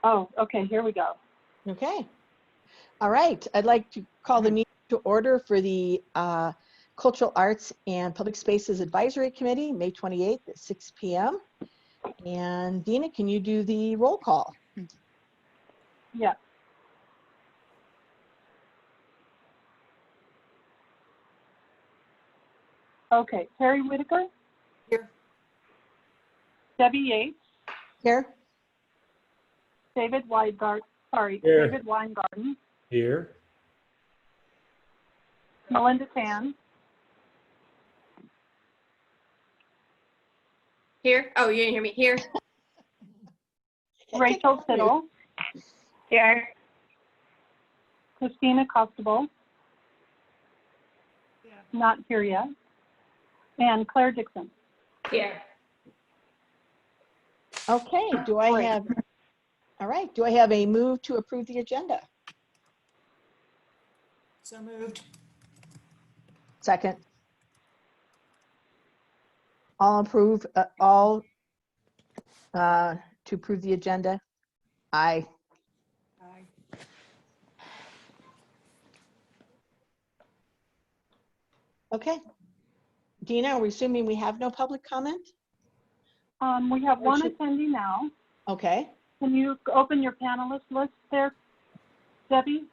Oh, okay, here we go. Okay. All right. I'd like to call the meeting to order for the Cultural Arts and Public Spaces Advisory Committee, May 28th at 6 p.m. And Dina, can you do the roll call? Yeah. Okay, Terry Whitaker. Here. Debbie Yates. Here. David Weingarten. Here. David Weingarten. Here. Melinda Tan. Here. Oh, you didn't hear me. Here. Rachel Siddle. Here. Christina Costable. Not here yet. And Claire Dixon. Here. Okay. Do I have? All right. Do I have a move to approve the agenda? So moved. Second. All approve. To approve the agenda. Aye. Aye. Okay. Dina, are we assuming we have no public comment? We have one should- attendee now. Okay. Can you open your panelist list there, Debbie?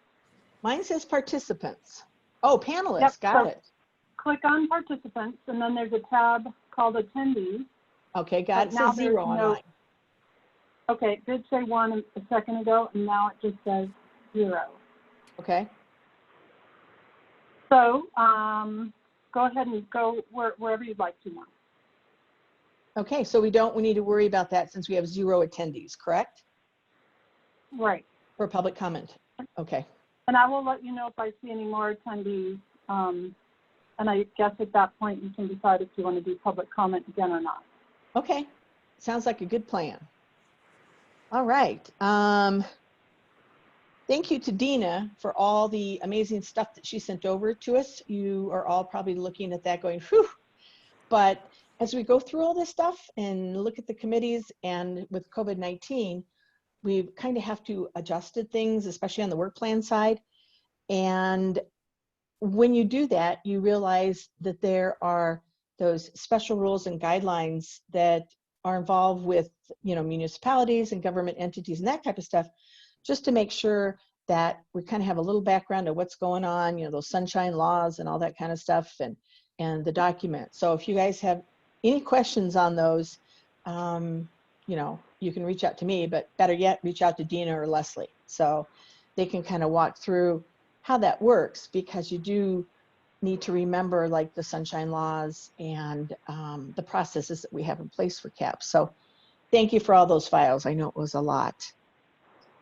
Mine says participants. Oh, panelists. Yep, Got so- it. Click on participants, and then there's a tab called attendees. Okay, got it. But now Says zero on there's mine. Okay, it did say one a second ago, and now it just says 0. Okay. So go ahead and go wherever you'd like to now. Okay, so we need to worry about that since we have 0 attendees, correct? Right. For public comment. Okay. And I will let you know if I see any more attendees. And I guess at that point you can decide if you want to do public comment again or not. Okay. Sounds like a good plan. All right. Thank you to Dina for all the amazing stuff that she sent over to us. You are all probably looking at that going, whew. But as we go through all this stuff and look at the committees and with COVID-19, we kind of have to adjust things, especially on the work plan side. And when you do that, you realize that there are those special rules and guidelines that are involved with, municipalities and government entities and that type of stuff, just to make sure that we kind of have a little background of what's going on, those sunshine laws and all that kind of stuff, and the document. So if you guys have any questions on those, you can reach out to me, but better yet, reach out to Dina or Leslie. So they can kind of walk through how that works, because you do need to remember like the sunshine laws and the processes that we have in place for CAPS. So thank you for all those files. I know it was a lot.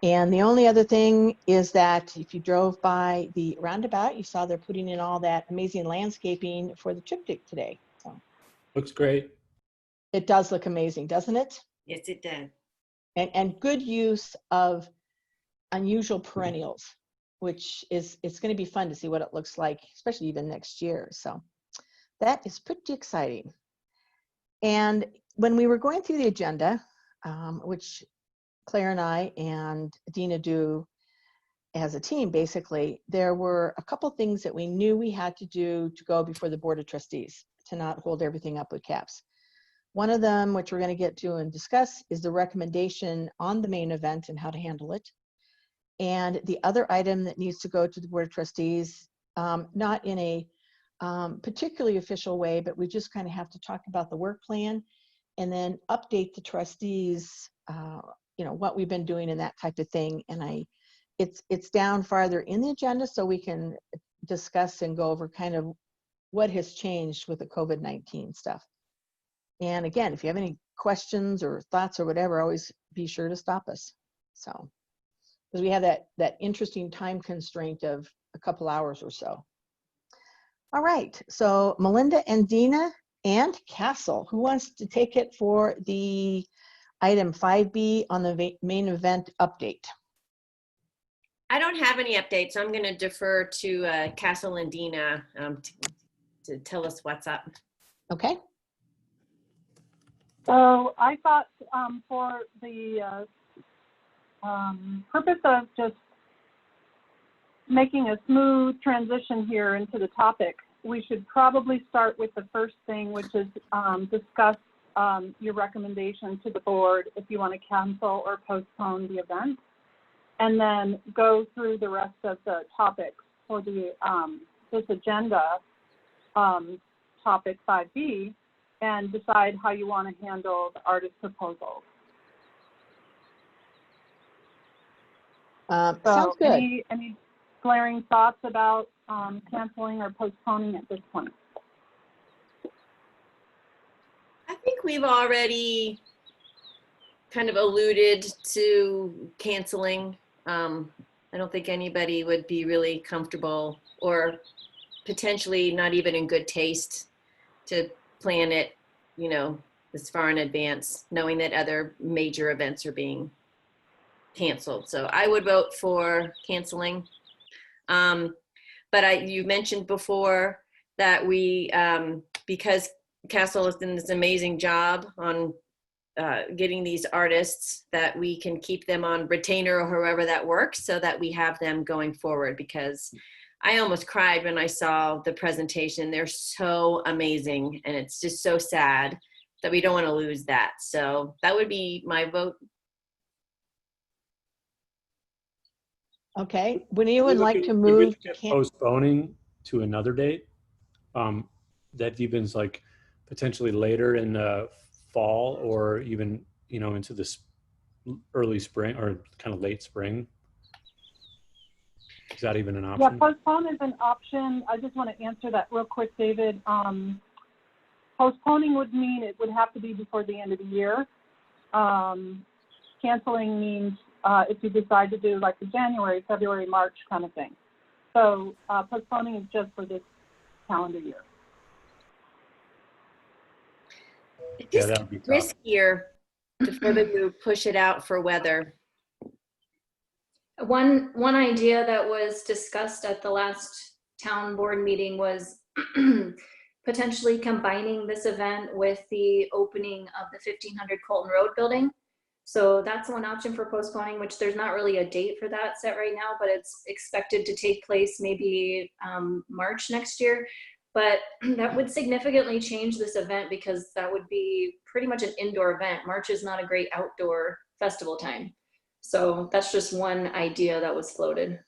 And the only other thing is that if you drove by the roundabout, you saw they're putting in all that amazing landscaping for the triptych today. So Looks great. it does look amazing, doesn't it? Yes, it did. And good use of unusual perennials, which it's going to be fun to see what it looks like, especially even next year. So that is pretty exciting. And when we were going through the agenda, which Claire and I and Dina do as a team, basically, there were a couple things that we knew we had to do to go before the Board of Trustees to not hold everything up with CAPS. One of them, which we're going to get to and discuss, is the recommendation on the main event and how to handle it. And the other item that needs to go to the Board of Trustees, not in a particularly official way, but we just kind of have to talk about the work plan and then update the trustees, what we've been doing and that type of thing. And it's down farther in the agenda so we can discuss and go over kind of what has changed with the COVID-19 stuff. And again, if you have any questions or thoughts or whatever, always be sure to stop us. So, because we have that interesting time constraint of a couple hours or so. All right, so Melinda and Dina and Castle, who wants to take it for the item 5B on the main event update? I don't have any updates, so I'm going to defer to Castle and Dina to tell us what's up. Okay. So I thought for the purpose of just making a smooth transition here into the topic, we should probably start with the first thing, which is discuss your recommendation to the board if you want to cancel or postpone the event, and then go through the rest of the topics for the this agenda, topic 5B, and decide how you want to handle the artist proposals. Sounds So good. any glaring thoughts about canceling or postponing at this point? I think we've already kind of alluded to canceling. I don't think anybody would be really comfortable or potentially not even in good taste to plan it, you know, this far in advance, knowing that other major events are being canceled. So I would vote for canceling. But you mentioned before that we, because Castle has done this amazing job on getting these artists, that we can keep them on retainer or however that works so that we have them going forward, because I almost cried when I saw the presentation. They're so amazing, and it's just so sad that we don't want to lose that. So that would be my vote. Okay, would anyone like to Would we move? look at postponing to another date? That even's like potentially later in the fall, or even, you know, into the early spring or kind of late spring. Is that even an Yeah, option? postpone is an option. I just want to answer that real quick, David. Postponing would mean it would have to be before the end of the year. Canceling means if you decide to do like the January, February, March kind of thing. So postponing is just for this calendar year. It's Yeah, just that would be tough. riskier to further you push it out for weather. One idea that was discussed at the last town board meeting was potentially combining this event with the opening of the 1500 Colton Road building. So that's one option for postponing, which there's not really a date for that set right now, but it's expected to take place maybe March next year. But that would significantly change this event, because that would be pretty much an indoor event. March is not a great outdoor festival time. So that's just one idea that was floated.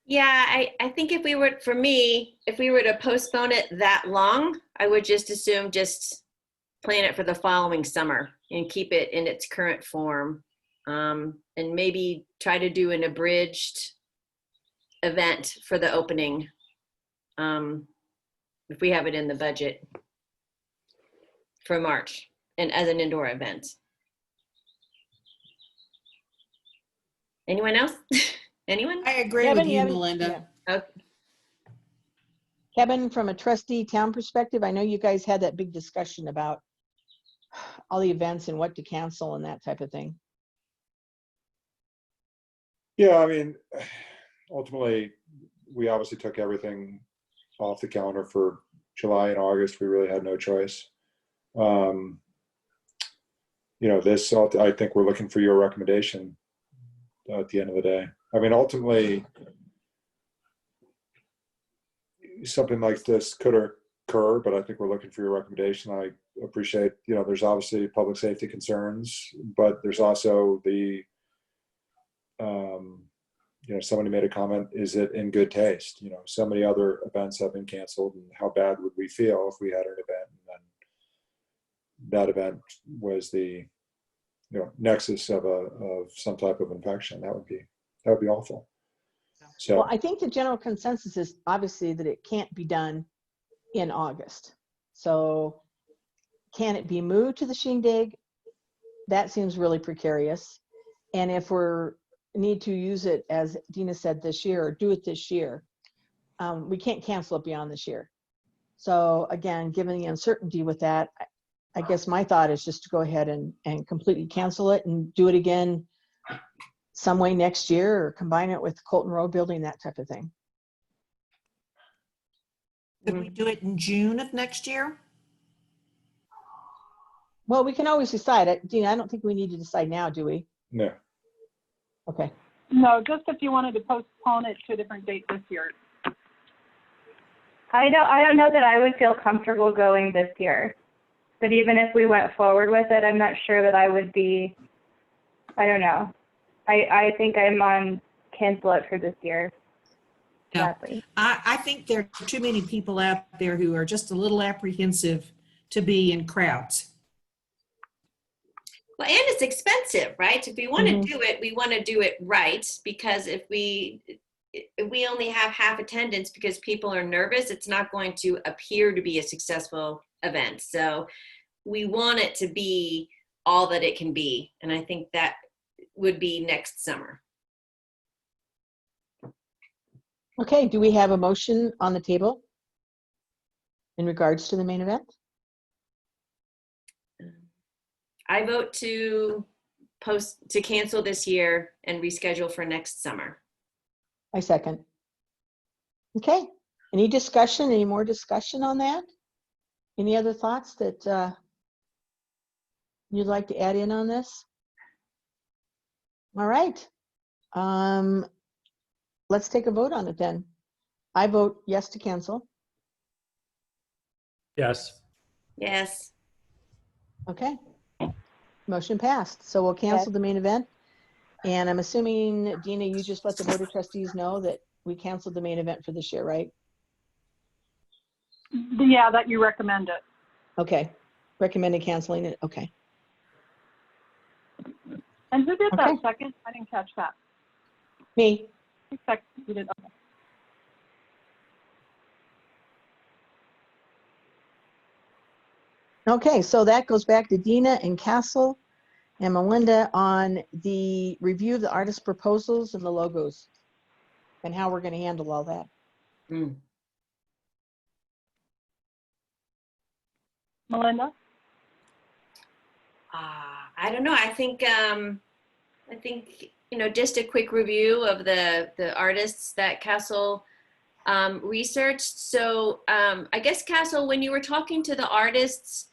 Yeah, I think if we were to postpone it that long, I would just assume just plan it for the following summer and keep it in its current form. And maybe try to do an abridged event for the opening, if we have it in the budget for March, and as an indoor event. Anyone else? Anyone? I agree Kevin, with you, have any- Melinda. yeah. Okay. Kevin, from a trustee town perspective, I know you guys had that big discussion about all the events and what to cancel and that type of thing. Yeah, I mean, ultimately, we obviously took everything off the calendar for July and August. We really had no choice. You know, this, I think we're looking for your recommendation at the end of the day. I mean, ultimately, something like this could occur, but I think we're looking for your recommendation. I appreciate, you know, there's obviously public safety concerns, but there's also the, you know, somebody made a comment, is it in good taste? You know, so many other events have been canceled, and how bad would we feel if we had an event and then that event was the, you know, nexus of some type of infection? That would be awful. So Well, I think the general consensus is obviously that it can't be done in August. So can it be moved to the shindig? That seems really precarious. And if we're need to use it, as Dina said, this year, or do it this year, we can't cancel it beyond this year. So again, given the uncertainty with that, I guess my thought is just to go ahead and completely cancel it and do it again some way next year, or combine it with the Colton Road building, that type of thing. Could we do it in June of next year? Well, we can always decide it. Dina, I don't think we need to decide now, do we? No. Okay. No, just if you wanted to postpone it to a different date this year. I don't know that I would feel comfortable going this year. But even if we went forward with it, I'm not sure that I would be, I don't know. I think I'm on cancel it for this year. Yeah. Sadly. I think there are too many people out there who are just a little apprehensive to be in crowds. Well, and it's expensive, right? If we want to do it, we want to do it right, because if we only have half attendance because people are nervous, it's not going to appear to be a successful event. So we want it to be all that it can be. And I think that would be next summer. Okay, do we have a motion on the table in regards to the main event? I vote to cancel this year and reschedule for next summer. I second. Okay, any discussion, any more discussion on that? Any other thoughts that you'd like to add in on this? All right. Let's take a vote on it then. I vote yes to cancel. Yes. Yes. Okay. Motion passed. So we'll cancel the main event. And I'm assuming, Dina, you just let the Board of Trustees know that we canceled the main event for this year, right? Yeah, that you recommend it. Okay. Recommended canceling it. Okay. And who did Okay. that second? I didn't catch that. Me. Who seconded? Okay. Okay, so that goes back to Dina and Castle and Melinda on the review of the artist proposals and the logos and how we're going to handle all that. Melinda? I don't know. I think just a quick review of the artists that Castle researched. So I guess, Castle, when you were talking to the artists,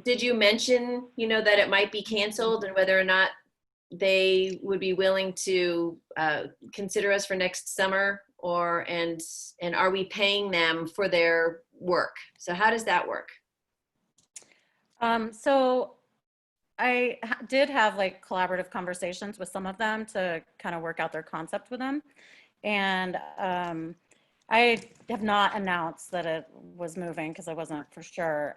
did you mention, that it might be canceled and whether or not they would be willing to consider us for next summer, and are we paying them for their work? So how does that work? So I did have collaborative conversations with some of them to kind of work out their concept with them. And I have not announced that it was moving because I wasn't for sure.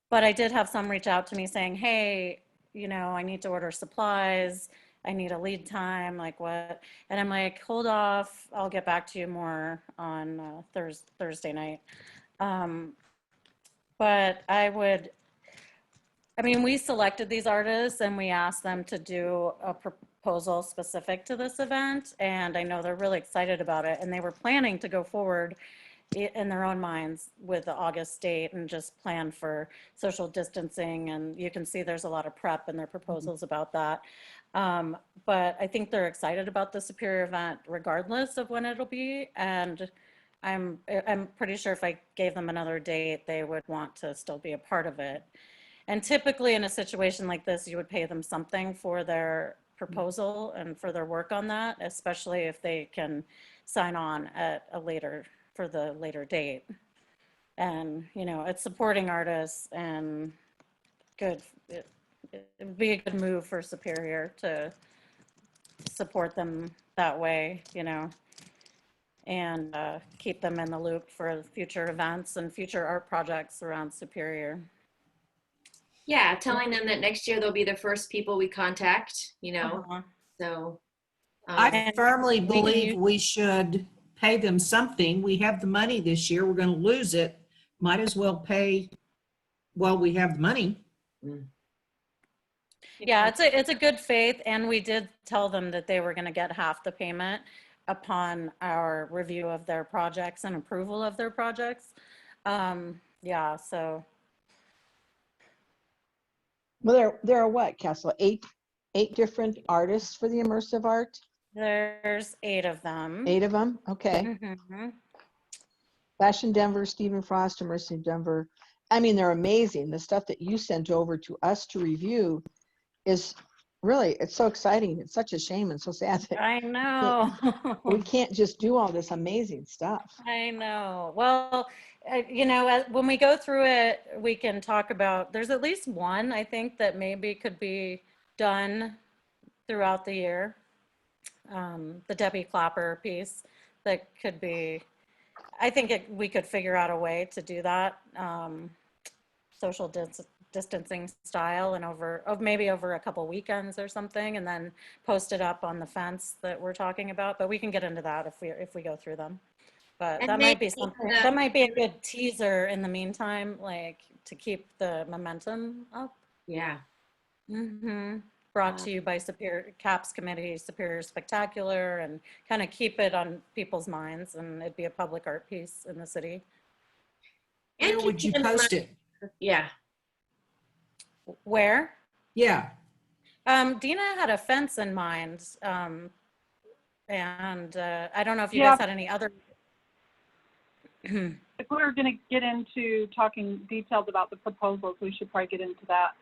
But I did have some reach out to me saying, hey, I need to order supplies. I need a lead time, what? And I'm like, hold off. I'll get back to you more on Thursday night. But we selected these artists and we asked them to do a proposal specific to this event. And I know they're really excited about it. And they were planning to go forward in their own minds with the August date and just plan for social distancing. And you can see there's a lot of prep in their proposals about that. But I think they're excited about the Superior event regardless of when it'll be. And I'm pretty sure if I gave them another date, they would want to still be a part of it. And typically in a situation like this, you would pay them something for their proposal and for their work on that, especially if they can sign on at for the later date. And, it's supporting artists and good. It would be a good move for Superior to support them that way, and keep them in the loop for future events and future art projects around Superior. Yeah, telling them that next year they'll be the first people we contact, Uh-huh. so. I firmly we can believe use- we should pay them something. We have the money this year. We're going to lose it. Might as well pay while we have the money. Yeah, it's a good faith, and we did tell them that they were going to get half the payment upon our review of their projects and approval of their projects. Yeah, so. Well, there are what, Castle? Eight different artists for the immersive art? There's 8 of them. 8 of them? Okay. Mhm. Fashion Denver, Stephen Frost, Immersive Denver, I mean, they're amazing. The stuff that you sent over to us to review is really, it's so exciting. It's such a shame and so sad that I know. we can't just do all this amazing stuff. I know. Well, you know, when we go through it, we can talk about, there's at least one, I think, that maybe could be done throughout the year. The Debbie Clapper piece that could be, I think we could figure out a way to do that, social distancing style and maybe over a couple weekends or something, and then post it up on the fence that we're talking about. But we can get into that if we go through them. But And that might be maybe something, the- that might be a good teaser in the meantime, like to keep the momentum up. Yeah. Brought to you by Superior CAPS Committee, Superior Spectacular, and kind of keep it on people's minds, and it'd be a public art piece in the city. And Where would you keep in post mind- it? Yeah. Where? Yeah. Dina had a fence in mind, and I don't know if you Yeah. guys had any other. If we're going to get into talking details about the proposals, we should probably get into that.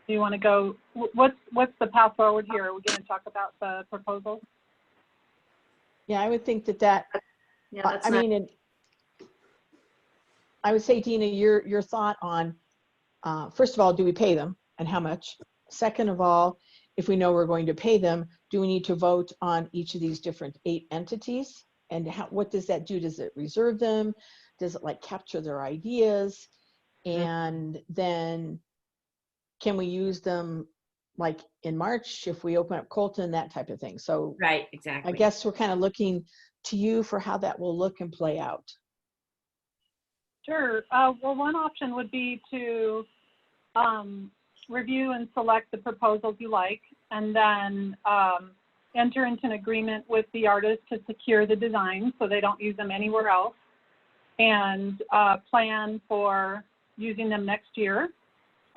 Do you want to go, what's the path forward here? Are we going to talk about the proposals? Yeah, I would think that Yeah, that's I not, mean, I would say, Dina, your thought on, first of all, do we pay them and how much? Second of all, if we know we're going to pay them, do we need to vote on each of these different 8 entities? And what does that do? Does it reserve them? Does it like capture their ideas? And then can we use them like in March if we open up Colton, that type of thing? So Right, exactly. I guess we're kind of looking to you for how that will look and play out. Sure. Well, one option would be to review and select the proposals you like, and then enter into an agreement with the artist to secure the design so they don't use them anywhere else, and plan for using them next year.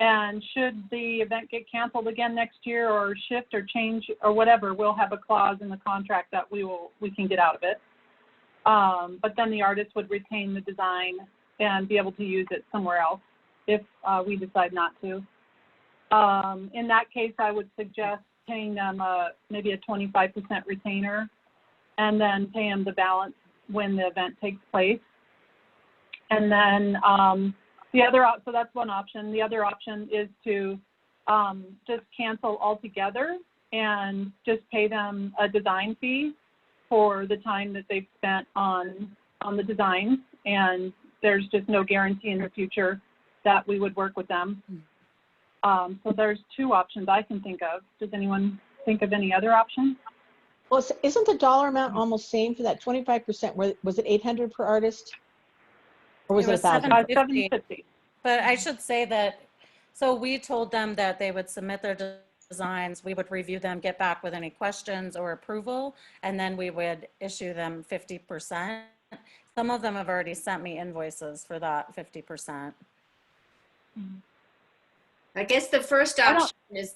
And should the event get canceled again next year, or shift or change or whatever, we'll have a clause in the contract that we can get out of it. But then the artist would retain the design and be able to use it somewhere else if we decide not to. In that case, I would suggest paying them maybe a 25% retainer, and then pay them the balance when the event takes place. And then so that's one option. The other option is to just cancel altogether and just pay them a design fee for the time that they've spent on the designs, and there's just no guarantee in the future that we would work with them. So there's 2 options I can think of. Does anyone think of any other options? Well, isn't the dollar amount almost same for that 25%? Was it 800 per artist? Or was it 1,000? 750. But I should say that, so we told them that they would submit their designs, we would review them, get back with any questions or approval, and then we would issue them 50%. Some of them have already sent me invoices for that 50%. I guess the first option is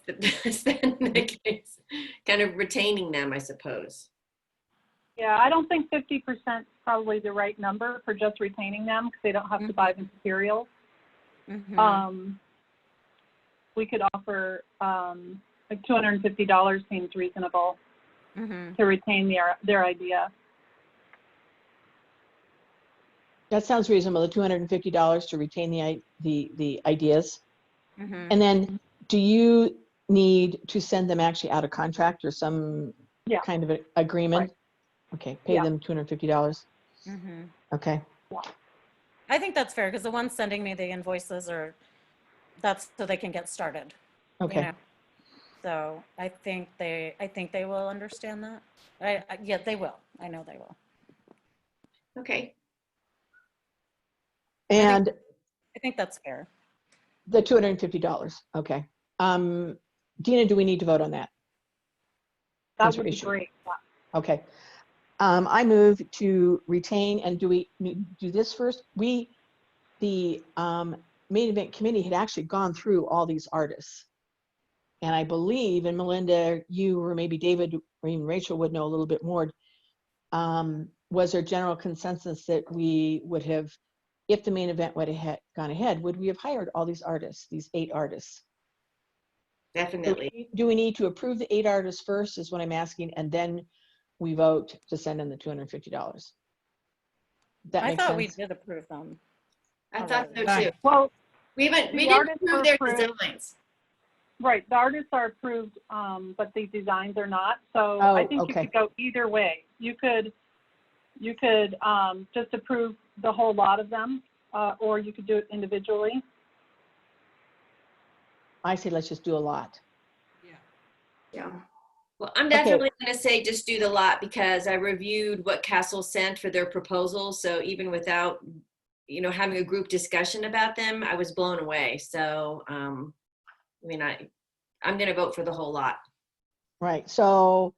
then the case, kind of retaining them, I suppose. Yeah, I don't think 50% is probably the right number for just retaining them, because they don't have to buy the materials. We could offer like $250 seems reasonable to retain their idea. That sounds reasonable, the $250 to retain the ideas. And then do you need to send them actually out a contract or some kind of agreement? Right. Okay, pay them $250. Okay. I think that's fair, because the ones sending me the invoices that's so they can get started. Okay. You know? So I think they will understand that. Yeah, they will. I know they will. Okay. And I think that's fair. the $250, okay. Dina, do we need to vote on that? That would be great. Okay. I move to retain, and do we do this first? The main event committee had actually gone through all these artists. And I believe, and Melinda, you or maybe David or even Rachel would know a little bit more, was there general consensus that we would have, if the main event would have gone ahead, would we have hired all these artists, these 8 artists? Definitely. Do we need to approve the 8 artists first is what I'm asking, and then we vote to send in the $250? That I makes thought we sense? did approve them. I thought so Right. too. Well, We The didn't artists approve were their approved. designs. right, the artists are approved, but the designs are not. So Oh, I think you okay. could go either way. You could just approve the whole lot of them, or you could do it individually. I say let's just do a lot. Yeah. Well, I'm Okay. definitely going to say just do the lot because I reviewed what Castle sent for their proposal. So even without, having a group discussion about them, I was blown away. So, I'm going to vote for the whole lot. Right, so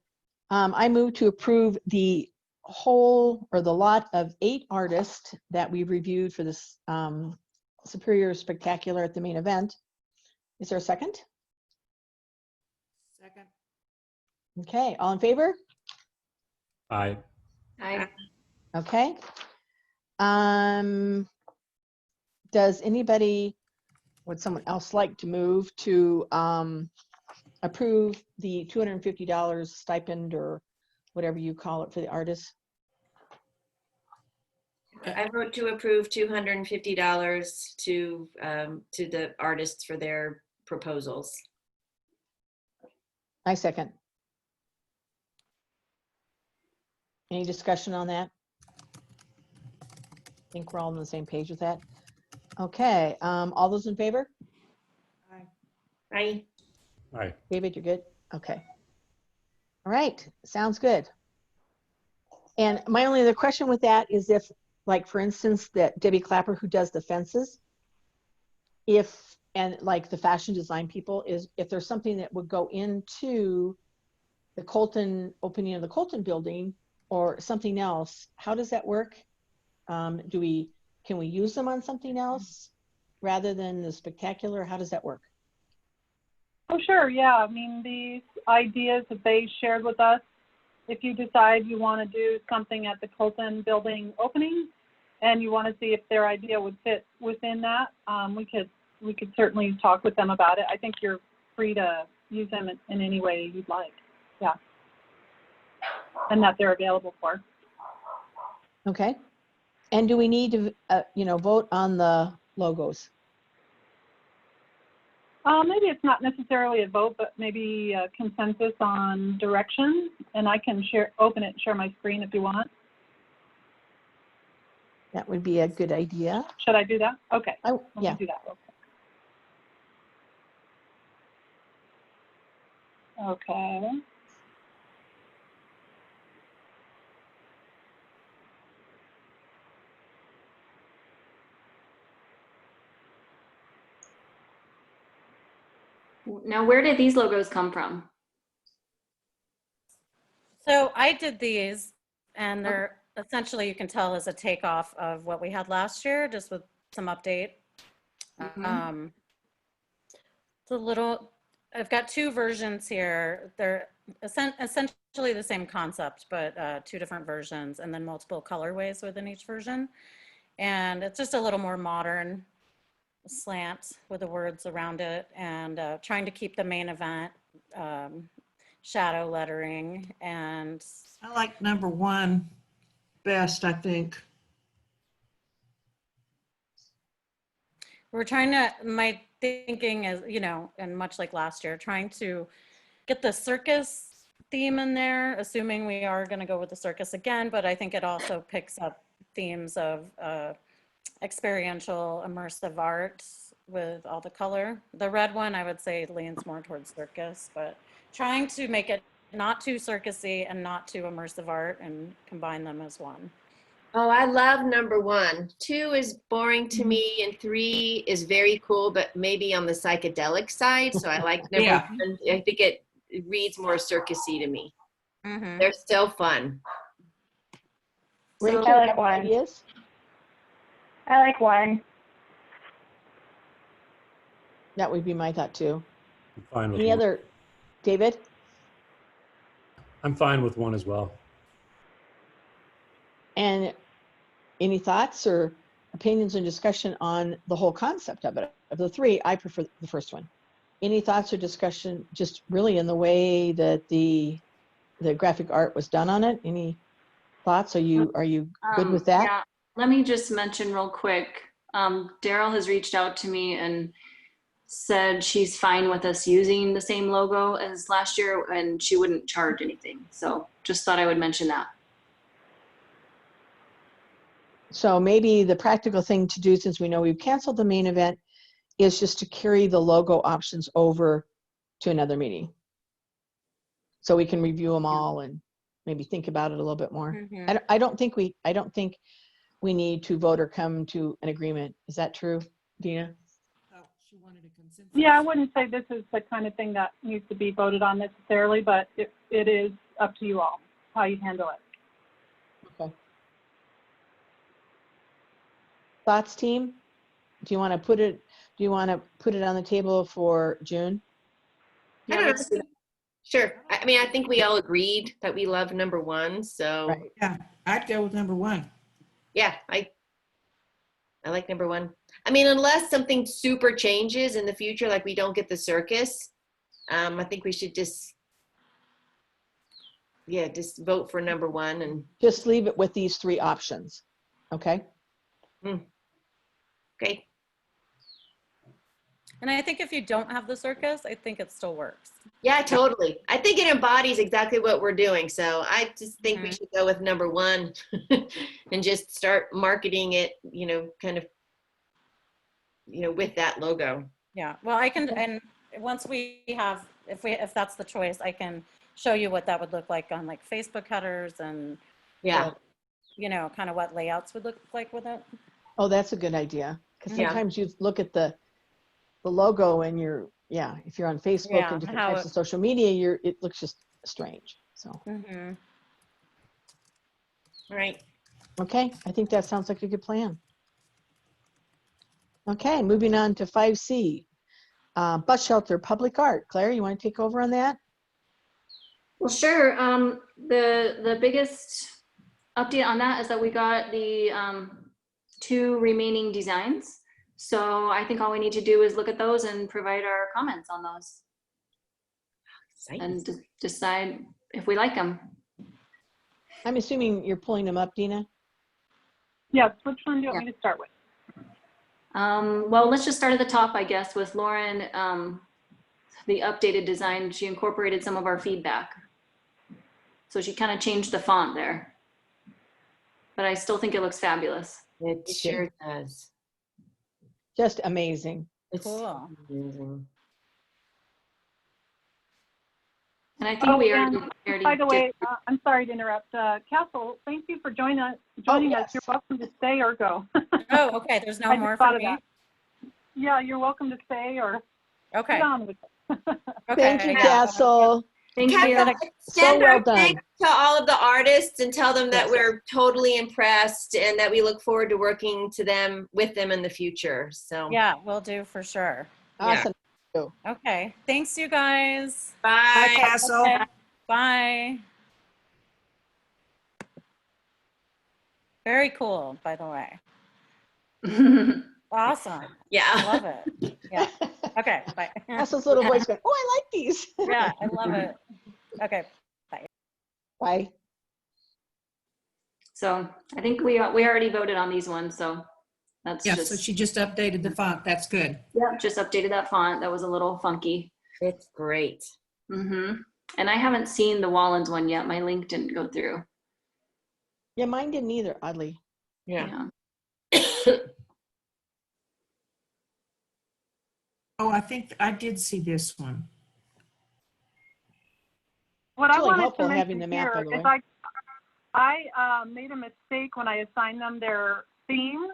I move to approve the whole or the lot of 8 artists that we reviewed for this Superior Spectacular at the main event. Is there a second? Second. Okay, all in favor? Aye. Okay. Does anybody, would someone else like to move to approve the $250 stipend or whatever you call it for the artists? I vote to approve $250 to the artists for their proposals. I second. Any discussion on that? I think we're all on the same page with that. Okay, all those in favor? Aye. Aye. David, you're good? Okay. All right, sounds good. And my only other question with that is if, like, for instance, that Debbie Clapper who does the fences, and like the fashion design people, is if there's something that would go into the Colton, opening of the Colton building or something else, how does that work? Can we use them on something else rather than the spectacular? How does that work? Oh, sure, yeah. I mean, these ideas that they shared with us, if you decide you want to do something at the Colton building opening and you want to see if their idea would fit within that, we could certainly talk with them about it. I think you're free to use them in any way you'd like. Yeah. And that they're available for. Okay. And do we need to, vote on the logos? Maybe it's not necessarily a vote, but maybe a consensus on direction. And I can open it and share my screen if you want. That would be a good idea. Should I do that? Okay. Let Yeah. me do that real quick. Okay. Now, where did these logos come from? So I did these, and they're essentially, you can tell, is a takeoff of what we had last year, just with some update. Mhm. It's a little, I've got 2 versions here. They're essentially the same concept, but 2 different versions, and then multiple colorways within each version. And it's just a little more modern slant with the words around it, and trying to keep the main event shadow lettering. And I like number 1 best, I think. we're trying to, my thinking is, and much like last year, trying to get the circus theme in there, assuming we are going to go with the circus again, but I think it also picks up themes of experiential immersive art with all the color. The red one, I would say, leans more towards circus, but trying to make it not too circusy and not too immersive art and combine them as one. Oh, I love number 1. 2 is boring to me, and 3 is very cool, but maybe on the psychedelic side. So I like number Yeah. 1. I think it reads more circusy to me. Mm-hmm. They're still fun. Rachel, I like have 1. ideas? I like 1. That would be my thought too. I'm fine with Any one. other, David? I'm fine with 1 as well. And any thoughts or opinions and discussion on the whole concept of it? Of the three, I prefer the first one. Any thoughts or discussion just really in the way that the graphic art was done on it? Any thoughts? Are you good with that? Yeah, let me just mention real quick. Daryl has reached out to me and said she's fine with us using the same logo as last year and she wouldn't charge anything. So just thought I would mention that. So maybe the practical thing to do, since we know we've canceled the main event, is just to carry the logo options over to another meeting. So we can review them all and maybe think about it a little bit more. Mhm. I don't think we need to vote or come to an agreement. Is that true, Dina? Oh, she wanted a consensus. Yeah, I wouldn't say this is the kind of thing that needs to be voted on necessarily, but it is up to you all, how you handle it. Okay. Thoughts, team? Do you want to put it on the table for June? I Yeah, don't let's do know. Sure. I mean, I think we all agreed that we love number one. So Right. Yeah, I'd go with number one. yeah, I like number one. I mean, unless something super changes in the future, like we don't get the circus, I think we should just vote for number one and Just leave it with these three options. Okay. okay. And I think if you don't have the circus, I think it still works. Yeah, totally. I think it embodies exactly what we're doing. So I just think we should go with number one and just start marketing it, kind of, with that logo. Yeah, well, I can, and once we have, if that's the choice, I can show you what that would look like on like Facebook headers and, Yeah. kind of what layouts would look like with it. Oh, that's a good idea. Because Yeah. sometimes you look at the logo and if you're on Facebook Yeah, and different how types of social media, it looks just strange. So, Mm-hmm. Right. okay, I think that sounds like a good plan. Okay, moving on to 5C, bus shelter, public art. Claire, you want to take over on that? Well, sure. The biggest update on that is that we got the 2 remaining designs. So I think all we need to do is look at those and provide our comments on those and decide if we like them. I'm assuming you're pulling them up, Dina? Yes, which one do you want me to start with? Well, let's just start at the top, I guess, with Lauren. The updated design, she incorporated some of our feedback. So she kind of changed the font there. But I still think it looks fabulous. It sure does. Just amazing. It's Cool. amazing. And I think we and already by the did- way, I'm sorry to interrupt. Castle, thank you for joining us. yes. You're welcome to stay or go. Oh, okay, there's no I more just thought for of me? that. Yeah, you're welcome to stay or Okay. get on with it. Okay. Thank you, yeah. Castle. Thank you. Castle, So extend well our done. thanks to all of the artists and tell them that Yes. we're totally impressed and that we look forward to working with them in the future. So Yeah, will do for sure. Awesome. Okay, thanks you guys. bye. Castle. Okay, bye. Very cool, by the way. Awesome. I Yeah. love it. Yeah. Okay, bye. Castle's little voice going, oh, I like these. Yeah, I love it. Okay. Bye. So I think we already voted on these ones, so that's Yeah, just, so she just updated the font. That's good. yeah, just updated that font. That was a little funky. It's great. And I haven't seen the Wallens one yet. My link didn't go through. Yeah, mine didn't either, oddly. Yeah. Oh, I think I did see this one. What It's I really wanted helpful to having mention the map, by here the is way. I made a mistake when I assigned them their theme.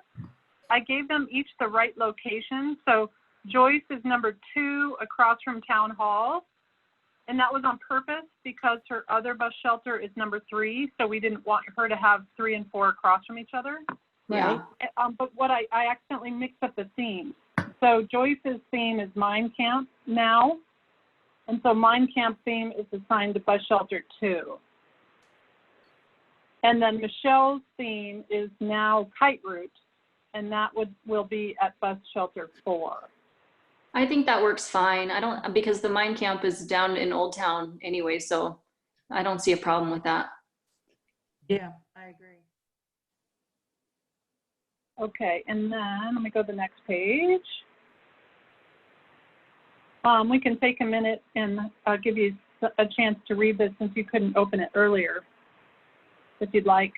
I gave them each the right location. So Joyce is number 2 across from Town Hall. And that was on purpose because her other bus shelter is number 3. So we didn't want her to have 3 and 4 across from each other. Yeah. But what I accidentally mixed up the theme. So Joyce's theme is Mind Camp now. And so Mind Camp theme is assigned to bus shelter 2. And then Michelle's theme is now Kite Route, and that will be at Bus Shelter 4. I think that works fine. I don't, because the mine camp is down in Old Town anyway, so I don't see a problem with that. Yeah, I agree. Okay, and then let me go to the next page. We can take a minute and give you a chance to read this since you couldn't open it earlier, if you'd like.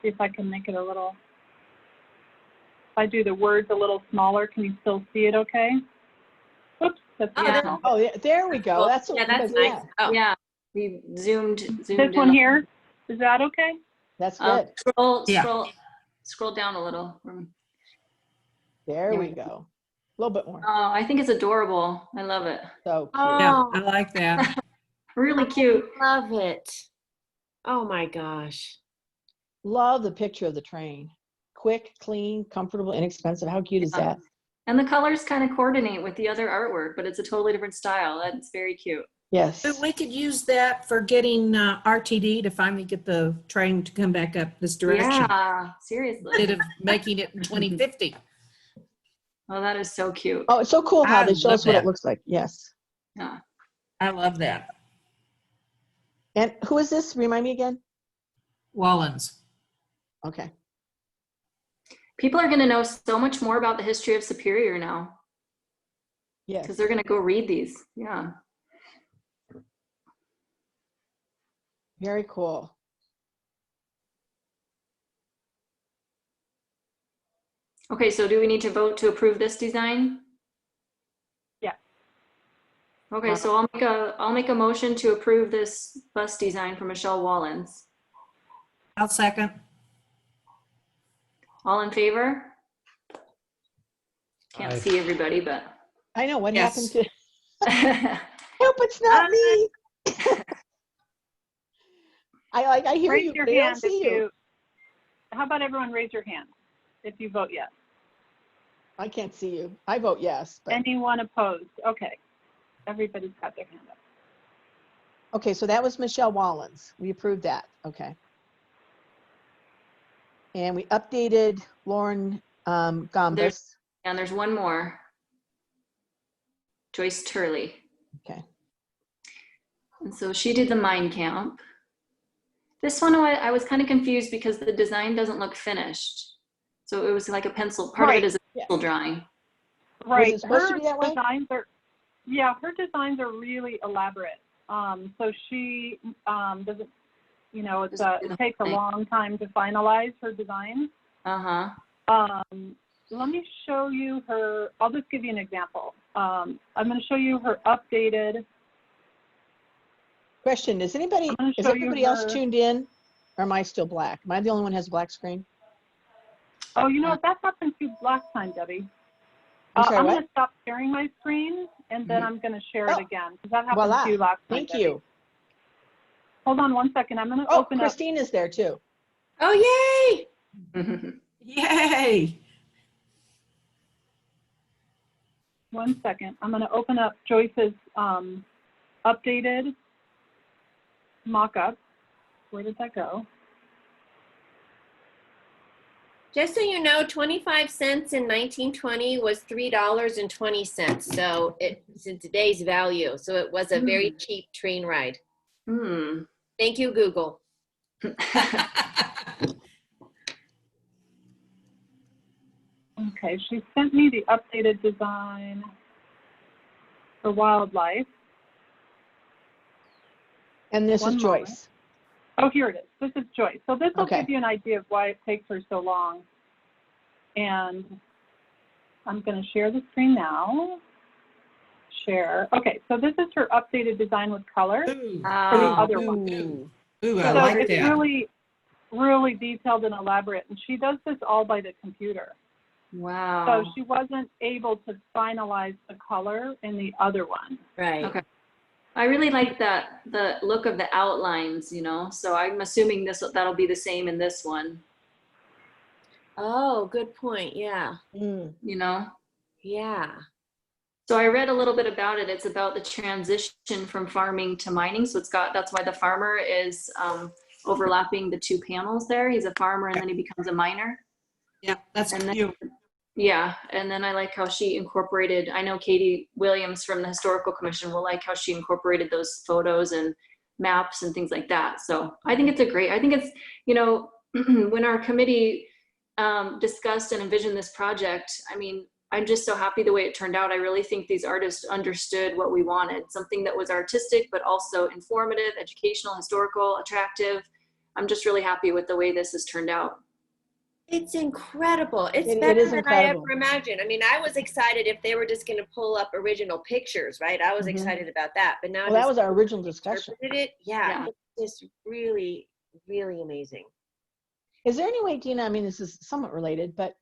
See if I can make it a little, if I do the words a little smaller, can you still see it okay? Oops, that's Oh, too there- small. Oh, yeah, there we go. Well, That's yeah, that's nice. Oh, Yeah, we zoomed This in. one here, is that okay? That's Oh, good. Yeah. Scroll down a little. There There we we go. A little bit more. Oh, I think it's adorable. I love it. So cute. Yeah, Oh, I like that. Really cute. love it. Oh my gosh. Love the picture of the train. Quick, clean, comfortable, inexpensive. How cute is Yeah. that? And the colors kind of coordinate with the other artwork, but it's a totally different style. That's very cute. Yes. So we could use that for getting RTD to finally get the train to come back up this direction Yeah, seriously. instead of making it in 2050. Oh, that is so cute. Oh, it's so cool how I they show love us what that. it looks like. Yes. Yeah. I love that. And who is this? Remind me again. Wallens. Okay. People are going to know so much more about the history of Superior now Yes. because they're going to go read these. Yeah. Very cool. Okay, so do we need to vote to approve this design? Yeah. Okay, so I'll make a motion to approve this bus design for Michelle Wallens. I'll second. All in favor? Can't Aye. see everybody, but I know what Yes. happened to. Hope it's not me. I hear Raise you, your but I don't hand see if you. you, how about everyone raise your hand if you vote yes? I can't see you. I vote yes. But Anyone opposed? Okay. Everybody's got their hand up. okay, so that was Michelle Wallens. We approved that. Okay. And we updated Lauren Gombas. and there's one more. Joyce Turley. Okay. And so she did the mine camp. This one I was kind of confused because the design doesn't look finished. So it was like a pencil, part of Right. it is a Yeah. pencil drawing. Right. it supposed to be that way? Designs are, yeah, her designs are really elaborate. So she doesn't, you know, it takes a long time to finalize her designs. Uh-huh. Let me show you her, I'll just give you an example. I'm going to show you her updated. Question, is I'm gonna show you everybody else her- tuned in? Or am I still black? Am I the only one who has a black screen? Oh, you know what? That happened to last time, Debbie. I'm sorry, I'm what? going to stop sharing my screen and then I'm going to share Oh, it again because that happened voila. to you last time. Thank Debbie. you. Hold on one second. I'm going to Oh, open up. Christine is there too. Oh, yay. Yay. One second. I'm going to open up Joyce's updated mock-up. Where did that go? Just so you know, 25 cents in 1920 was $3.20. So it's in today's value. So it was a very cheap train ride. Hmm. Thank you, Google. Okay, she sent me the updated design for wildlife. And this One is moment. Joyce. Oh, here it is. This is Joyce. So this will Okay. give you an idea of why it takes her so long. And I'm going to share the screen now. Share. Okay, so this is her updated design with color. Ooh, For the Wow. other one. ooh, ooh, I So like it's that. really, really detailed and elaborate. And she does this all by the computer. Wow. So she wasn't able to finalize the color in the other one. Right. Okay. I really like the look of the outlines, you know, so I'm assuming that'll be the same in this one, Oh, good point. Yeah. Mm. you know? Yeah. So I read a little bit about it. It's about the transition from farming to mining. So that's why the farmer is overlapping the two panels there. He's a farmer and then he becomes a miner. Yeah, that's And then- cute. Yeah, and then I like how she incorporated, I know Katie Williams from the Historical Commission will like how she incorporated those photos and maps and things like that. So I think it's you know, when our committee discussed and envisioned this project, I mean, I'm just so happy the way it turned out. I really think these artists understood what we wanted, something that was artistic, but also informative, educational, historical, attractive. I'm just really happy with the way this has turned out. It's incredible. It's It better is than incredible. I ever imagined. I mean, I was excited if they were just going to pull up original pictures, right? I was Mhm. excited about that. But now Well, that just was our original discussion. interpreted it. Yeah, Yeah. it's just really, really amazing. Is there any way, Dina, I mean, this is somewhat related, but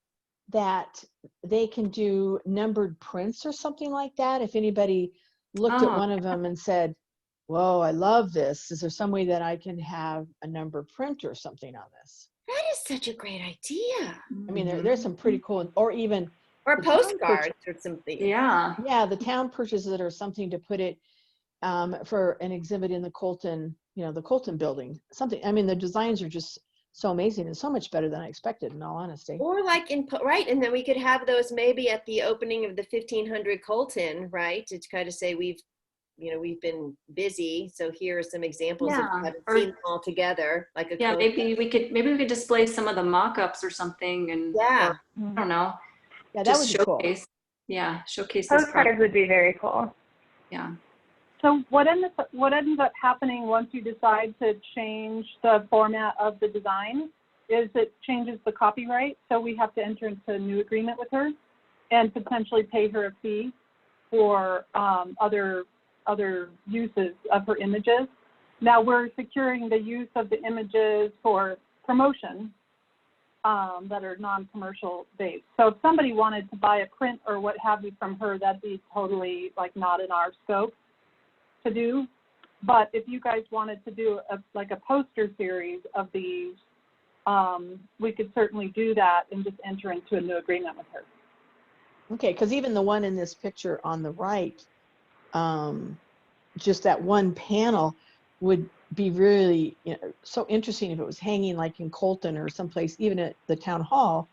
that they can do numbered prints or something like that? If anybody looked at Oh. one of them and said, whoa, I love this. Is there some way that I can have a numbered print or something on this? That is such a great idea. I mean, there's some pretty cool, or even, Or The town postcards or something. Yeah. yeah, the town purchases it or something to put it for an exhibit in the Colton, the Colton building, something. I mean, the designs are just so amazing and so much better than I expected, in all honesty. Or like right, and then we could have those maybe at the opening of the 1500 Colton, right? To kind of say we've been busy, so here are some examples of Yeah, how to or- see them all together, like a Yeah, code. maybe we could display some of the mock-ups or something and, Yeah. or, I don't know, Yeah, that just would be cool. showcase, showcase this project. Postcards would be very cool. Yeah. So what ends up happening once you decide to change the format of the design is it changes the copyright. So we have to enter into a new agreement with her and potentially pay her a fee for other uses of her images. Now we're securing the use of the images for promotion that are non-commercial based. So if somebody wanted to buy a print or what have you from her, that'd be totally like not in our scope to do. But if you guys wanted to do a poster series of these, we could certainly do that and just enter into a new agreement with her. Okay, because even the one in this picture on the right, just that one panel would be really so interesting if it was hanging like in Colton or someplace, even at the town hall,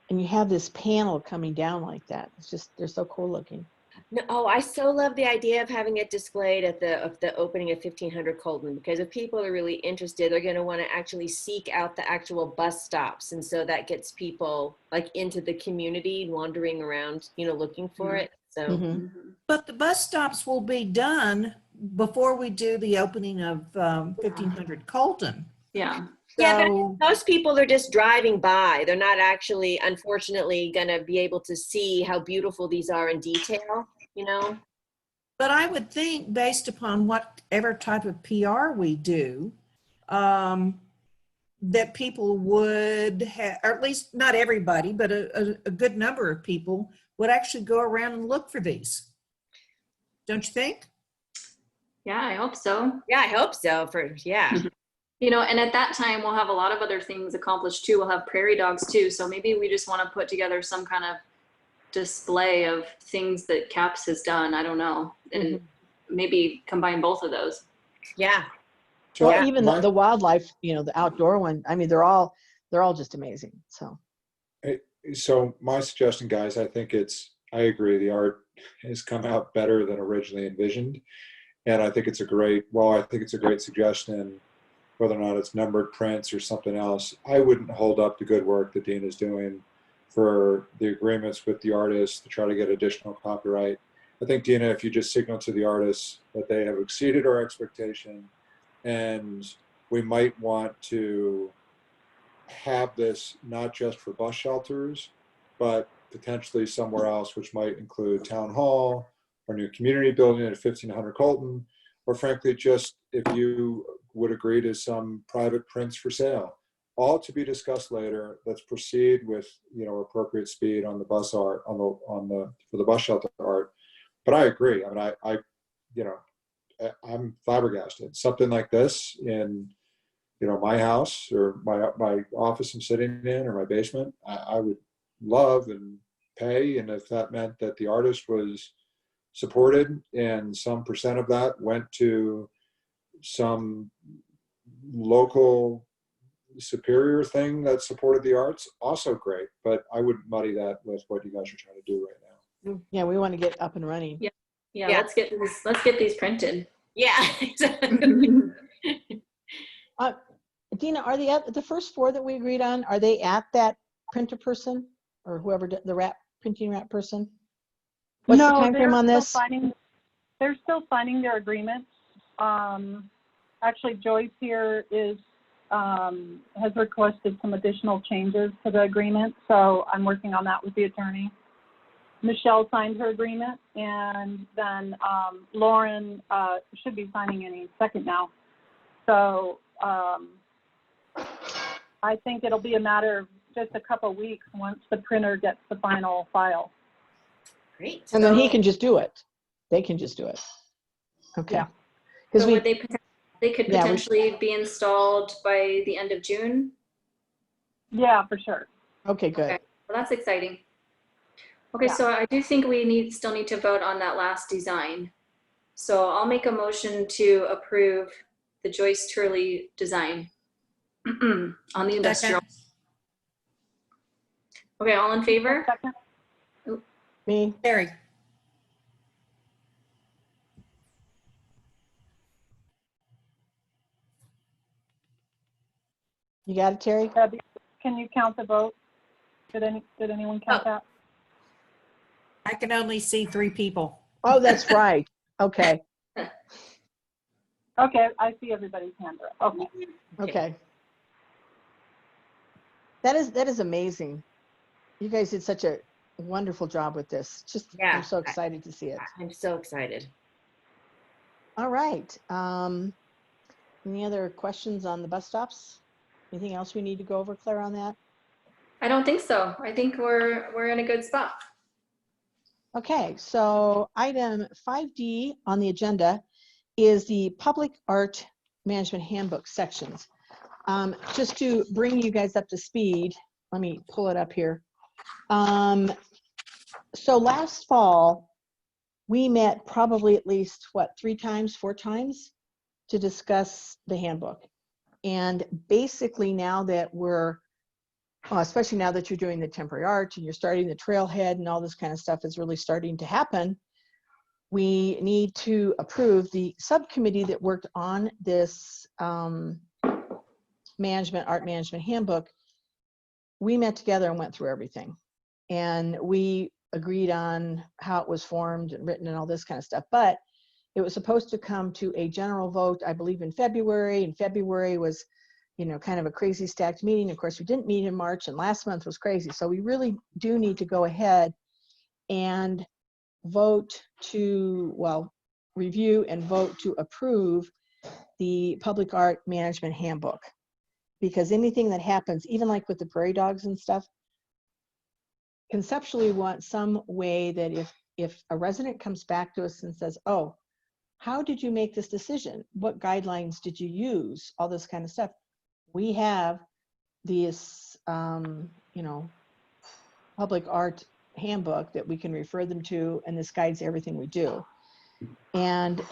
and you have this panel coming down like that. It's just, they're so cool looking. No, oh, I so love the idea of having it displayed at the opening of 1500 Colton, because if people are really interested, they're going to want to actually seek out the actual bus stops, and so that gets people like into the community, wandering around, looking for it. So, Mhm. But the bus stops will be done before we do the opening of 1500 Colton. Yeah. yeah, but So, most people are just driving by. They're not actually, unfortunately, going to be able to see how beautiful these are in detail. but I would think based upon whatever type of PR we do, that people would have, or at least not everybody, but a good number of people would actually go around and look for these. Don't you think? Yeah, I hope so. Yeah, I hope so. And at that time, we'll have a lot of other things accomplished too. We'll have prairie dogs too. So maybe we just want to put together some kind of display of things that CAPS has done. I don't know. And maybe combine both of those. Yeah. So Well, even my- the wildlife, the outdoor one, I mean, they're all just amazing. So my suggestion, guys, I agree. The art has come out better than originally envisioned. And I think it's a great suggestion, whether or not it's numbered prints or something else. I wouldn't hold up the good work that Dean is doing for the agreements with the artists to try to get additional copyright. I think, Dina, if you just signal to the artists that they have exceeded our expectation, and we might want to have this not just for bus shelters, but potentially somewhere else, which might include town hall or new community building at 1500 Colton, or frankly, just if you would agree to some private prints for sale, all to be discussed later. Let's proceed with appropriate speed on the bus art, for the bus shelter art. But I agree. I mean, I'm flabbergasted. Something like this in, you know, my house or my office I'm sitting in or my basement, I would love and pay. And if that meant that the artist was supported and some percent of that went to some local superior thing that supported the arts, also great. But I wouldn't muddy that with what you guys are trying to do right now. Yeah, we want to get up and running. Yeah, Yeah. let's get these printed. Yeah, exactly. Dina, are the first 4 that we agreed on, are they at that printer person or whoever the printing wrap person? What's the time frame on this? They're still signing their agreements. Actually, Joyce here has requested some additional changes to the agreement, so I'm working on that with the attorney. Michelle signed her agreement, and then Lauren should be signing any second now. So I think it'll be a matter of just a couple weeks once the printer gets the final file. Great. And then he can just do it. They can just do it. Okay. Yeah. So would they could potentially be installed by the end of June? Yeah, for sure. Okay, good. Okay. Well, that's exciting. Okay, Yeah. so I do think we still need to vote on that last design. So I'll make a motion to approve the Joyce Turley design on the industrial. Second. Okay, all in favor? Second. Me? Terry. You got it, Terry? Debbie, can you count the vote? Did anyone count that? I can only see 3 people. Oh, that's right. Okay. Okay, I see everybody's hand up. Okay. Okay. That is amazing. You guys did such a wonderful job with this. Just, Yeah. I'm so excited to see it. I'm so excited. All right. Any other questions on the bus stops? Anything else we need to go over, Claire, on that? I don't think so. I think we're in a good spot. Okay, so item 5D on the agenda is the Public Art Management Handbook sections. Just to bring you guys up to speed, let me pull it up here. So last fall, we met probably at least, 3 times, 4 times to discuss the handbook. And basically now that we're, especially now that you're doing the temporary art and you're starting the trailhead and all this kind of stuff is really starting to happen, we need to approve the subcommittee that worked on this art management handbook. We met together and went through everything. And we agreed on how it was formed and written and all this kind of stuff. But it was supposed to come to a general vote, I believe, in February. And February was, kind of a crazy stacked meeting. Of course, we didn't meet in March, and last month was crazy. So we really do need to go ahead and vote to, review and vote to approve the Public Art Management Handbook. Because anything that happens, even like with the prairie dogs and stuff, conceptually want some way that if a resident comes back to us and says, oh, how did you make this decision? What guidelines did you use? All this kind of stuff. We have this, public art handbook that we can refer them to, and this guides everything we do. And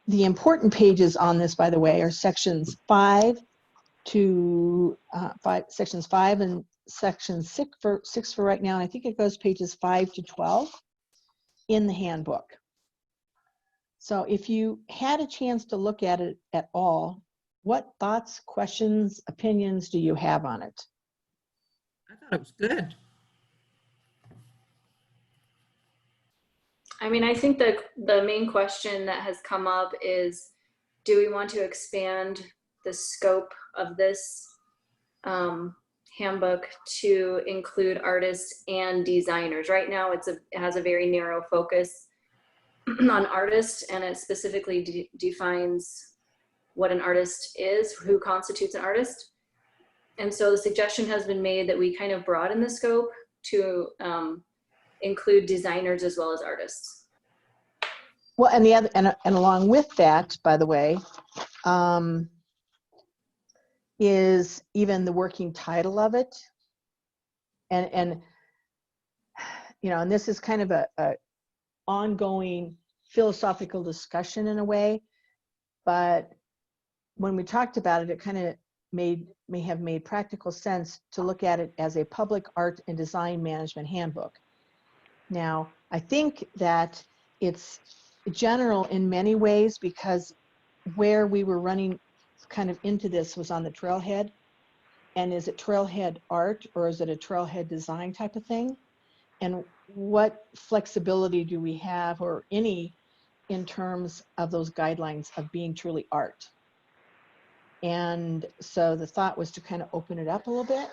the important pages on this, by the way, are sections 5 and section 6 for right now. And I think it goes pages 5 to 12 in the handbook. So if you had a chance to look at it at all, what thoughts, questions, opinions do you have on it? I thought it was good. I mean, I think the main question that has come up is, do we want to expand the scope of this handbook to include artists and designers? Right now, it has a very narrow focus on artists, and it specifically defines what an artist is, who constitutes an artist. And so the suggestion has been made that we kind of broaden the scope to include designers as well as artists. Well, and the other, and along with that, by the way, is even the working title of it. And you know, and this is kind of a ongoing philosophical discussion in a way, but when we talked about it, it kind of may have made practical sense to look at it as a public art and design management handbook. Now, I think that it's general in many ways, because where we were running kind of into this was on the trailhead. And is it trailhead art or is it a trailhead design type of thing? And what flexibility do we have, or any, in terms of those guidelines of being truly art? And so the thought was to kind of open it up a little bit.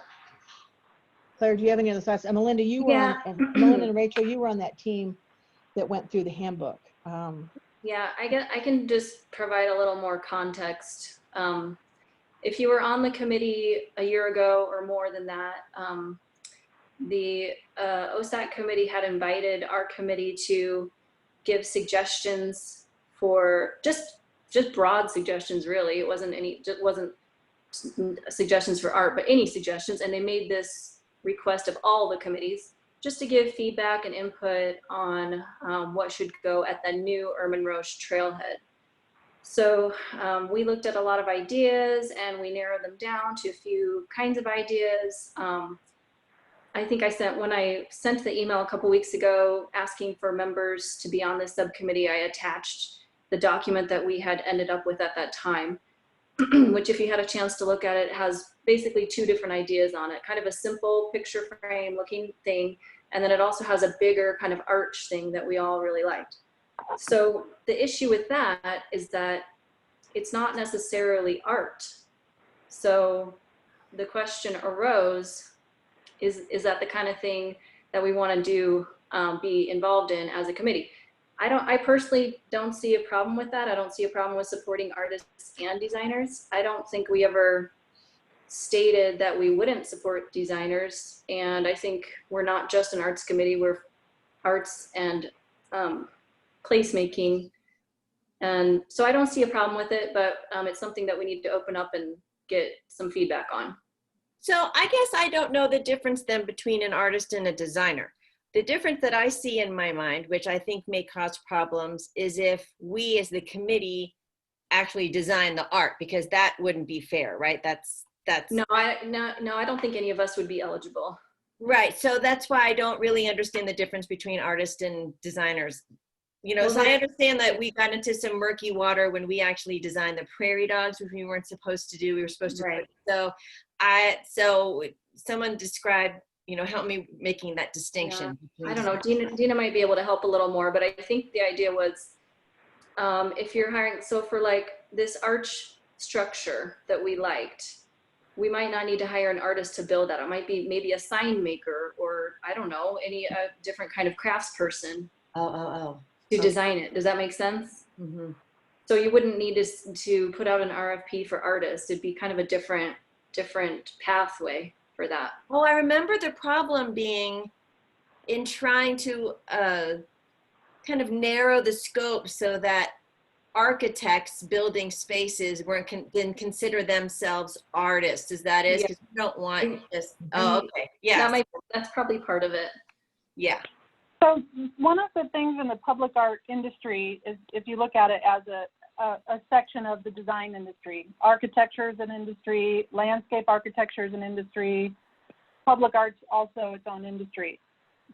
Claire, do you have any other thoughts? And Melinda, you were Yeah. Melinda and Rachel, you were on that team that went through the handbook. Yeah, I can just provide a little more context. If you were on the committee a year ago or more than that, the OSAC committee had invited our committee to give suggestions for just broad suggestions, really. It wasn't suggestions for art, but any suggestions. And they made this request of all the committees just to give feedback and input on what should go at the new Urban Roche trailhead. So we looked at a lot of ideas and we narrowed them down to a few kinds of ideas. I think when I sent the email a couple weeks ago asking for members to be on this subcommittee, I attached the document that we had ended up with at that time, which, if you had a chance to look at it, has basically two different ideas on it, kind of a simple picture frame looking thing. And then it also has a bigger kind of arch thing that we all really liked. So the issue with that is that it's not necessarily art. So the question arose, is that the kind of thing that we want to do, be involved in as a committee? I personally don't see a problem with that. I don't see a problem with supporting artists and designers. I don't think we ever stated that we wouldn't support designers. And I think we're not just an arts committee, we're arts and placemaking. And so I don't see a problem with it, but it's something that we need to open up and get some feedback on. So I guess I don't know the difference then between an artist and a designer. The difference that I see in my mind, which I think may cause problems, is if we as the committee actually design the art, because that wouldn't be fair, right? That's No, I don't think any of us would be eligible. right. So that's why I don't really understand the difference between artists and designers. You know, so I understand that we got into some murky water when we actually designed the prairie dogs, which we weren't supposed to do. We were supposed to. Right. So someone describe, you know, help me making that distinction. Yeah. I don't know. Dina might be able to help a little more, but I think the idea was, if you're hiring, so for like this arch structure that we liked, we might not need to hire an artist to build that. It might be maybe a sign maker, or I don't know, any different kind of crafts person. To design it. Does that make sense? Mm-hmm. So you wouldn't need to put out an RFP for artists. It'd be kind of a different pathway for that. Oh, I remember the problem being in trying to kind of narrow the scope so that architects building spaces didn't consider themselves artists. Is that it? Because we don't want just, oh, okay. Yeah. That's probably part of it. Yeah. So one of the things in the public art industry is, if you look at it as a section of the design industry, architecture is an industry, landscape architecture is an industry, public art's also its own industry.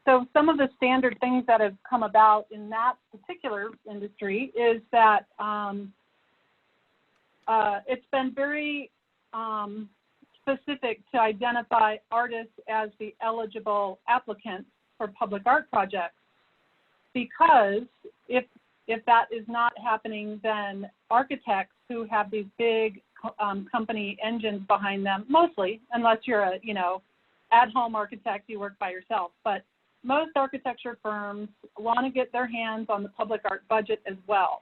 So some of the standard things that have come about in that particular industry is that it's been very specific to identify artists as the eligible applicants for public art projects, because if that is not happening, then architects who have these big company engines behind them, mostly, unless you're a at-home architect, you work by yourself, but most architecture firms want to get their hands on the public art budget as well.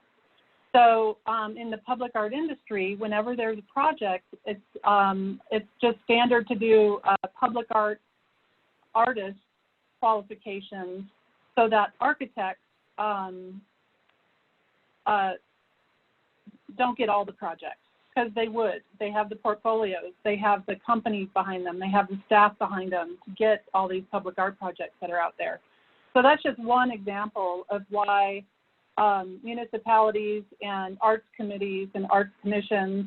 So in the public art industry, whenever there's a project, it's just standard to do public art artist qualifications so that architects don't get all the projects, because they would. They have the portfolios, they have the companies behind them, they have the staff behind them to get all these public art projects that are out there. So that's just one example of why municipalities and arts committees and arts commissions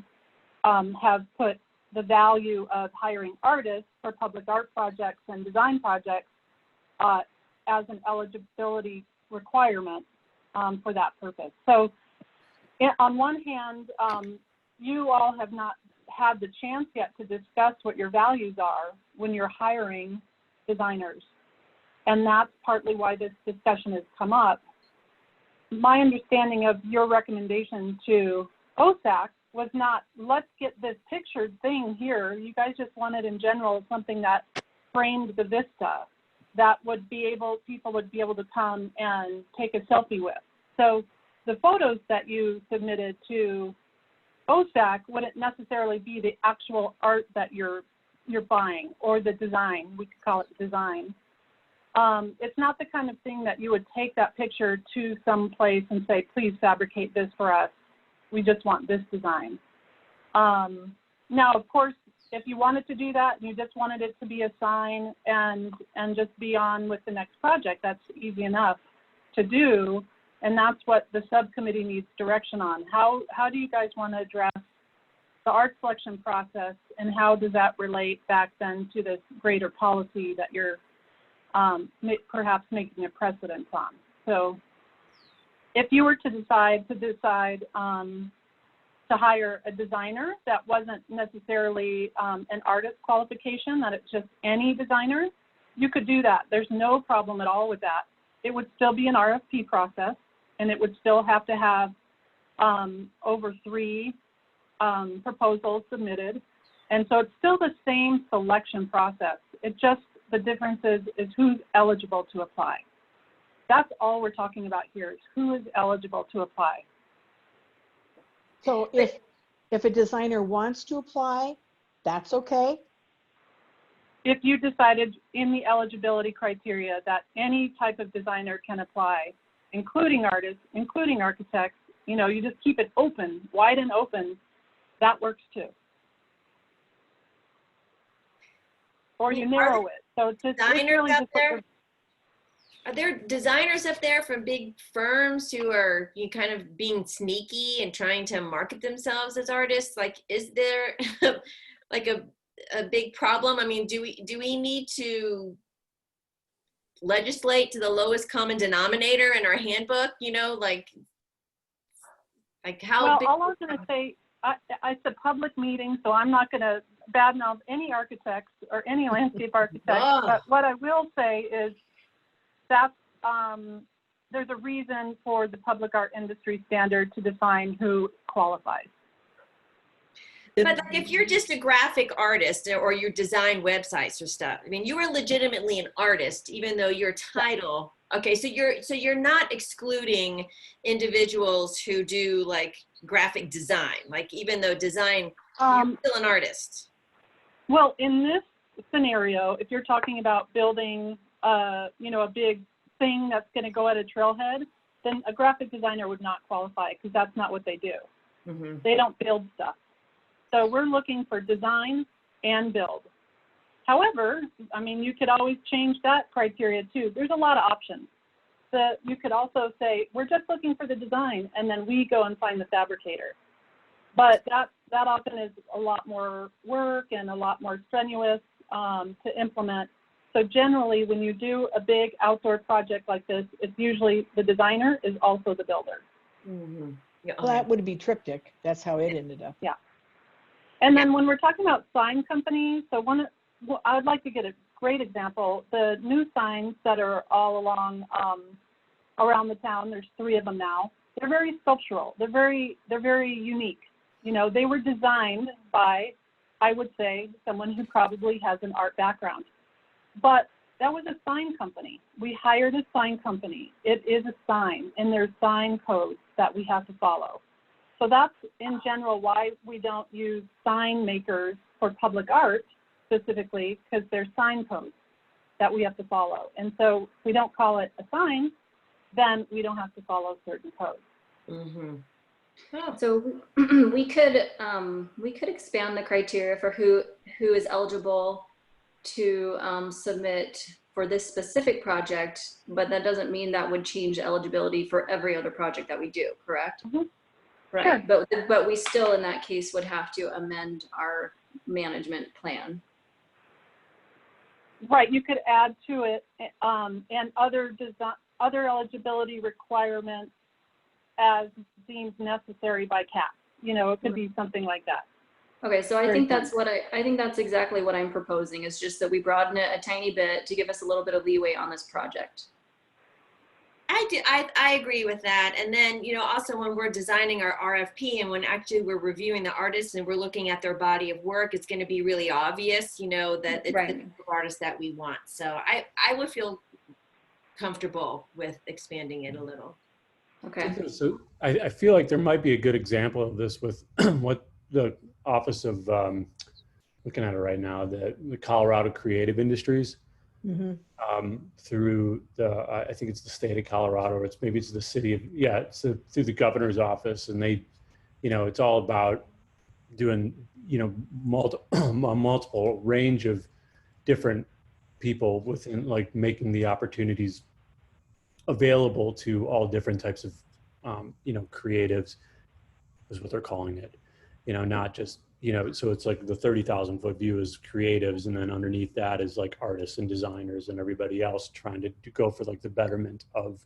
have put the value of hiring artists for public art projects and design projects as an eligibility requirement for that purpose. So on one hand, you all have not had the chance yet to discuss what your values are when you're hiring designers. And that's partly why this discussion has come up. My understanding of your recommendation to OSAC was not, let's get this pictured thing here. You guys just wanted in general something that framed the vista that would be able, people would be able to come and take a selfie with. So the photos that you submitted to OSAC wouldn't necessarily be the actual art that you're buying, or the design. We could call it design. It's not the kind of thing that you would take that picture to some place and say, please fabricate this for us. We just want this design. Now, of course, if you wanted to do that and you just wanted it to be a sign and just be on with the next project, that's easy enough to do. And that's what the subcommittee needs direction on. How do you guys want to address the art selection process, and how does that relate back then to this greater policy that you're perhaps making a precedent on? So if you were to decide to hire a designer that wasn't necessarily an artist qualification, that it's just any designer, you could do that. There's no problem at all with that. It would still be an RFP process, and it would still have to have over 3 proposals submitted. And so it's still the same selection process. It just, the difference is who's eligible to apply. That's all we're talking about here, is who is eligible to apply. So if a designer wants to apply, that's okay? If you decided in the eligibility criteria that any type of designer can apply, including artists, including architects, you know, you just keep it open, wide and open, that works too. Or you narrow it. So it's just, it's really just Are there designers up there from big firms who are kind of being sneaky and trying to market themselves as artists? Like, is there like a big problem? I mean, do we need to legislate to the lowest common denominator in our handbook? You know, like how well, big? All I'm going to say, it's a public meeting, so I'm not going to badmouth any architects or any landscape architects. But what I will say is that there's a reason for the public art industry standard to define who qualifies. But like, if you're just a graphic artist or you design websites or stuff, I mean, you are legitimately an artist, even though your title. Okay, so you're not excluding individuals who do like graphic design, like even though design, you're still an artist. Well, in this scenario, if you're talking about building, you know, a big thing that's going to go at a trailhead, then a graphic designer would not qualify, because that's not what they do. Mm-hmm. They don't build stuff. So we're looking for design and build. However, I mean, you could always change that criteria too. There's a lot of options. You could also say, we're just looking for the design, and then we go and find the fabricator. But that often is a lot more work and a lot more strenuous to implement. So generally, when you do a big outdoor project like this, it's usually the designer is also the builder. Mm-hmm. Yeah. Well, that would be triptych. That's how it ended up. Yeah. And then when we're talking about sign companies, so I would like to get a great example. The new signs that are all along around the town, there's 3 of them now. They're very sculptural. They're very unique. You know, they were designed by, I would say, someone who probably has an art background. But that was a sign company. We hired a sign company. It is a sign, and there's sign codes that we have to follow. So that's, in general, why we don't use sign makers for public art specifically, because there's sign codes that we have to follow. And so if we don't call it a sign, then we don't have to follow certain codes. Mm-hmm. Oh, So we could expand the criteria for who is eligible to submit for this specific project, but that doesn't mean that would change eligibility for every other project that we do, correct? Mhm. Right, but we still in that case would have to amend our management plan. Right, you could add to it, and other eligibility requirements as deemed necessary by CAP. You know, it could be something like that. Okay, so I Very think fun. that's what I think that's exactly what I'm proposing, is just that we broaden it a tiny bit to give us a little bit of leeway on this project. I agree with that. And then, you know, also when we're designing our RFP and when actually we're reviewing the artists and we're looking at their body of work, it's going to be really obvious, you know, that it's Right. the type of artist that we want. So I would feel comfortable with expanding it a little. Okay. So I feel like there might be a good example of this with what the Office of, looking at it right now, the Colorado Creative Industries. Mhm. Through the, I think it's the state of Colorado, or maybe it's the city of, yeah, it's through the governor's office. And they, you know, it's all about doing, you know, multiple range of different people within, like, making the opportunities available to all different types of, you know, creatives is what they're calling it, you know, not just, you know, so it's like the 30,000 foot view is creatives, and then underneath that is like artists and designers and everybody else trying to go for like the betterment of,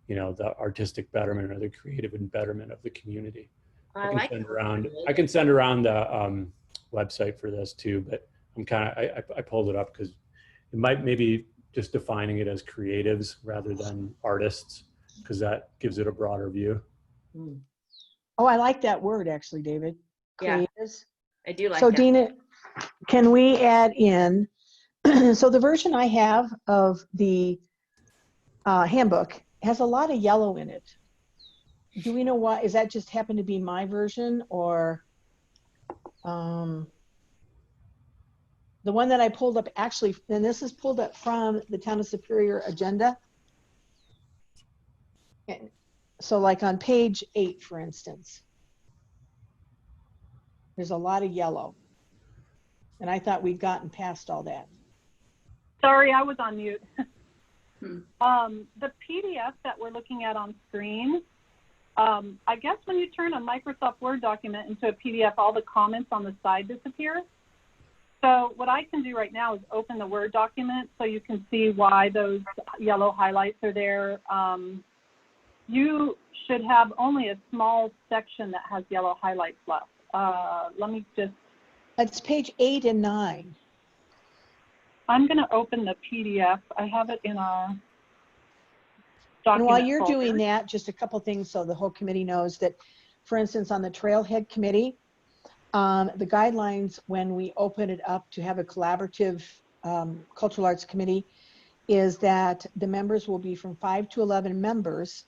you know, the artistic betterment or the creative and betterment of the community. I can send around the website for this too, but I'm kind of, I pulled it up because it might maybe just defining it as creatives rather than artists, because that gives it a broader view. Oh, I like that word actually, David. Yeah. Creatives. I do like So that. Dina, can we add in, so the version I have of the handbook has a lot of yellow in it. Do we know why? Is that just happen to be my version, or the one that I pulled up actually, and this is pulled up from the Town of Superior agenda. And so like on page 8, for instance, there's a lot of yellow. And I thought we'd gotten past all that. Sorry, I was on mute. Hmm. The PDF that we're looking at on screen, I guess when you turn a Microsoft Word document into a PDF, all the comments on the side disappear. So what I can do right now is open the Word document so you can see why those yellow highlights are there. You should have only a small section that has yellow highlights left. Let me just, It's page 8 and 9. I'm going to open the PDF. I have it in our And document while you're folder. doing that, just a couple things so the whole committee knows that, for instance, on the Trailhead Committee, the guidelines when we open it up to have a collaborative cultural arts committee is that the members will be from 5 to 11 members,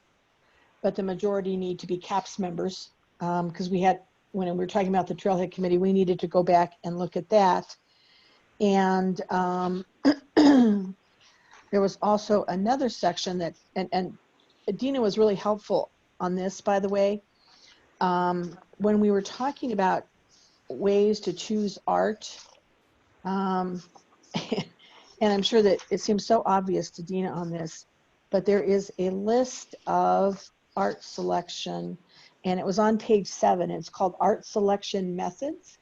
but the majority need to be CAPS members, because we had, when we were talking about the Trailhead Committee, we needed to go back and look at that. And there was also another section that, and Dina was really helpful on this, by the way. When we were talking about ways to choose art, and I'm sure that it seems so obvious to Dina on this, but there is a list of art selection, and it was on page 7. It's called Art Selection Methods.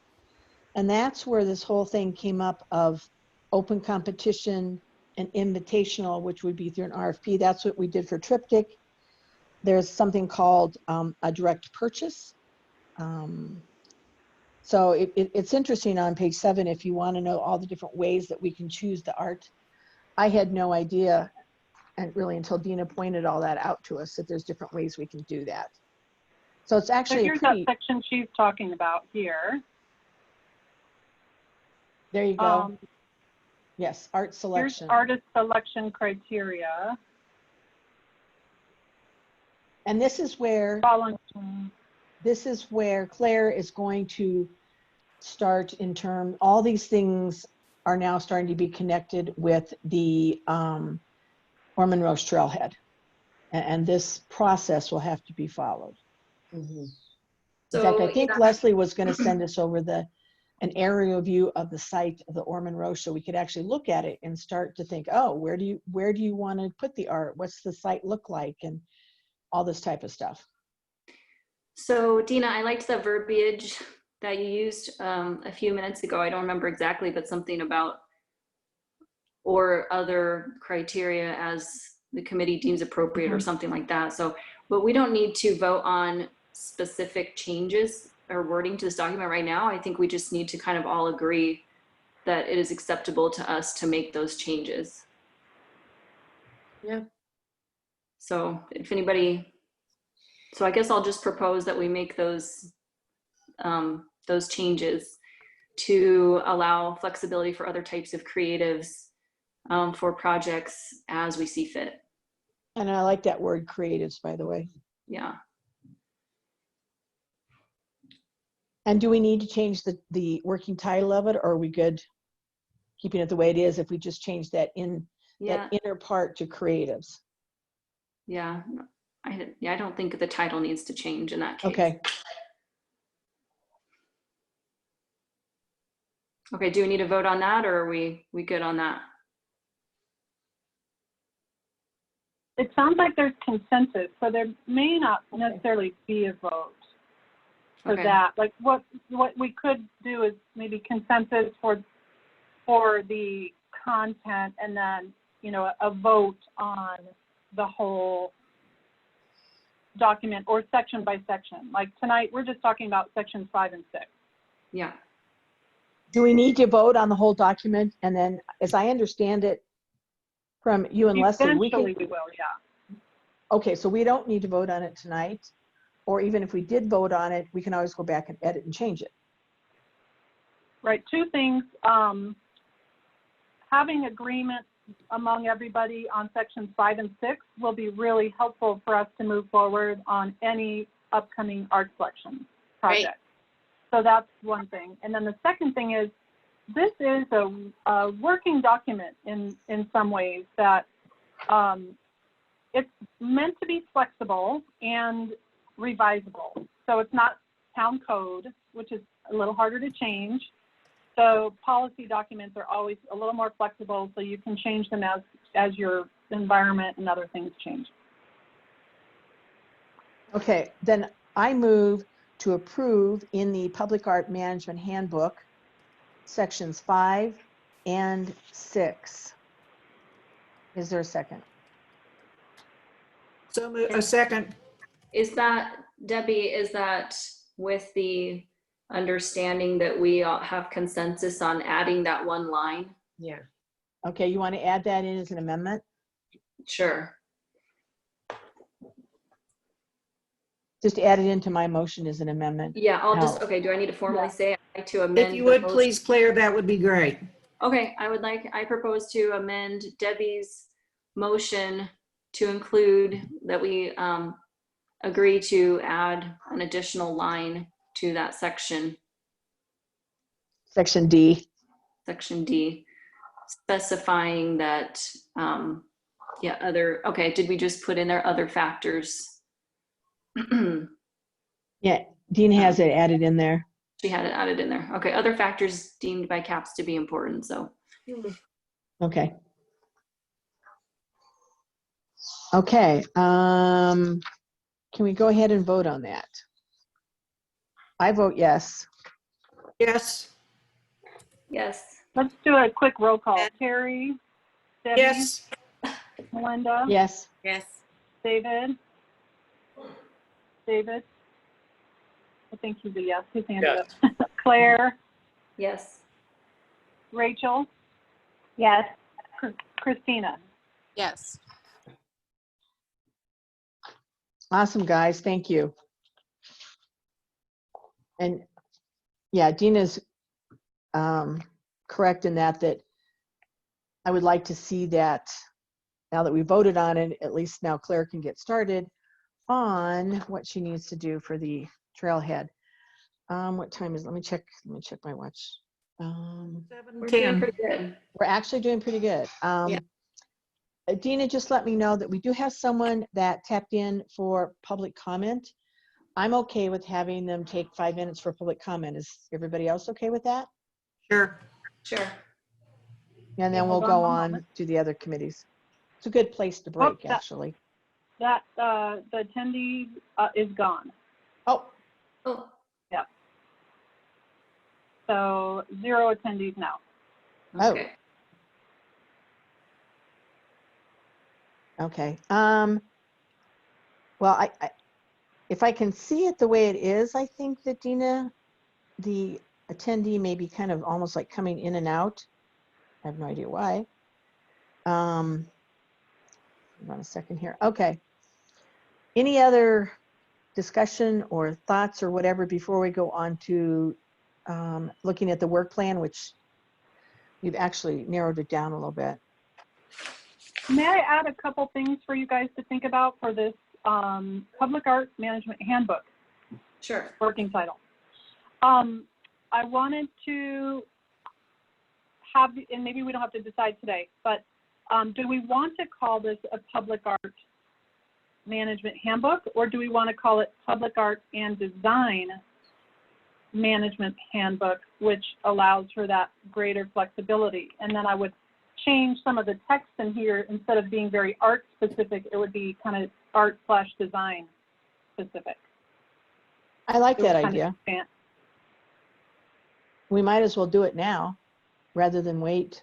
And that's where this whole thing came up of open competition and invitational, which would be through an RFP. That's what we did for Triptych. There's something called a direct purchase. So it's interesting on page 7 if you want to know all the different ways that we can choose the art. I had no idea, and really until Dina pointed all that out to us, that there's different ways we can do that. So it's So actually here's that section she's talking about here. there you go. Yes, art selection. Here's artist selection criteria. And this is where Claire is going to start in term, all these things are now starting to be connected with the Ormond Roche Trailhead. And this process will have to be followed. Mhm. In fact, I So, think yeah. Leslie was going to send us over an aerial view of the site of the Ormond Road, so we could actually look at it and start to think, oh, where do you want to put the art? What's the site look like? And all this type of stuff. So Dina, I liked the verbiage that you used a few minutes ago. I don't remember exactly, but something about or other criteria as the committee deems appropriate or something like that. So, but we don't need to vote on specific changes or wording to this document right now. I think we just need to kind of all agree that it is acceptable to us to make those changes. Yeah. So if anybody, so I guess I'll just propose that we make those changes to allow flexibility for other types of creatives for projects as we see fit. And I like that word creatives, by the way. Yeah. And do we need to change the working title of it, or are we good keeping it the way it is if we just change that Yeah. that inner part to creatives? Yeah. I don't think the title needs to change in that case. Okay. Okay, do we need to vote on that, or are we good on that? It sounds like there's consensus, so there may not necessarily be a vote for Okay. that. Like what we could do is maybe consensus for the content, and then, you know, a vote on the whole document or section by section. Like tonight, we're just talking about sections 5 and 6. Yeah. Do we need to vote on the whole document? And then, as I understand it from you and Leslie, Eventually we will, yeah. okay, so we don't need to vote on it tonight, or even if we did vote on it, we can always go back and edit and change it. Right, two things. Having agreement among everybody on sections 5 and 6 will be really helpful for us to move forward on any upcoming art selection project. So that's one thing. And then the second thing is, this is a working document in some ways that it's meant to be flexible and revisable. So it's not town code, which is a little harder to change. So policy documents are always a little more flexible, so you can change them as your environment and other things change. Okay, then I move to approve in the Public Art Management Handbook, sections 5 and 6. Is there a second? So a second. Is that, Debbie, is that with the understanding that we all have consensus on adding that one line? Yeah. Okay, you want to add that in as an amendment? Sure. Just add it into my motion as an amendment. Yeah, I'll just, No. okay, do I need to formally Yeah. say I'd like to amend? If you the would motion? please, Claire, that would be great. Okay, I propose to amend Debbie's motion to include that we agree to add an additional line to that section, Section D. section D, specifying that, okay, did we just put in there other factors? Yeah, Dean has it added in there. She had it added in there. Okay, other factors deemed by CAPS to be important, so. Okay. Okay, can we go ahead and vote on that? I vote yes. Yes, Yes. Let's do a quick roll call. Terry, Debbie, yes, Melinda, Yes. Yes. David. David? I think he's a yes. His hand is up. Claire, Yes. Rachel, Yes. Christina. Yes. Awesome, guys. Thank you. And yeah, Dina's correct in that I would like to see that now that we voted on it, at least now Claire can get started on what she needs to do for the trailhead. What time is, let me check my watch. We're doing 7:10. pretty good. We're actually doing pretty good. Yeah. Dina just let me know that we do have someone that tapped in for public comment. I'm okay with having them take 5 minutes for public comment. Is everybody else okay with that? Sure. Sure. And then we'll hold on go one on moment. to the other committees. It's a good place to break, that- actually. That, the attendee is gone. Oh, Oh, So 0 attendees now. Oh. okay. okay. Well, I if I can see it the way it is, I think that Dina, the attendee may be kind of almost like coming in and out. I have no idea why. Hold on a second here. Okay. Any other discussion or thoughts or whatever before we go on to looking at the work plan, which you've actually narrowed it down a little bit? May I add a couple things for you guys to think about for this Public Art Management Handbook, Sure. working title? I wanted to have, and maybe we don't have to decide today, but do we want to call this a Public Art Management Handbook, or do we want to call it Public Art and Design Management Handbook, which allows for that greater flexibility? And then I would change some of the text in here. Instead of being very art specific, it would be kind of art/design specific. I like It would that kind of idea. expand. We might as well do it now rather than wait.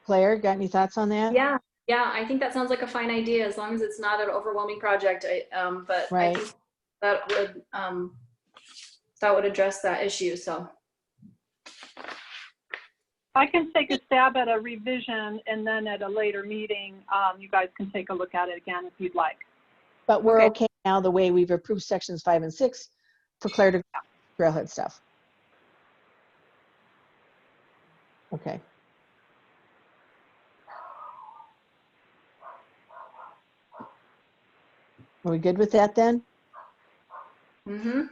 Claire, got any thoughts on that? Yeah, yeah, I think that sounds like a fine idea, as long as it's not an overwhelming project. But I Right. think that would address that issue, so. I can take a stab at a revision, and then at a later meeting, you guys can take a look at it again if you'd like. But we're Okay. okay now the way we've approved sections 5 and 6 for Claire to trailhead stuff. Okay. Are we good with that then? Mm-hmm.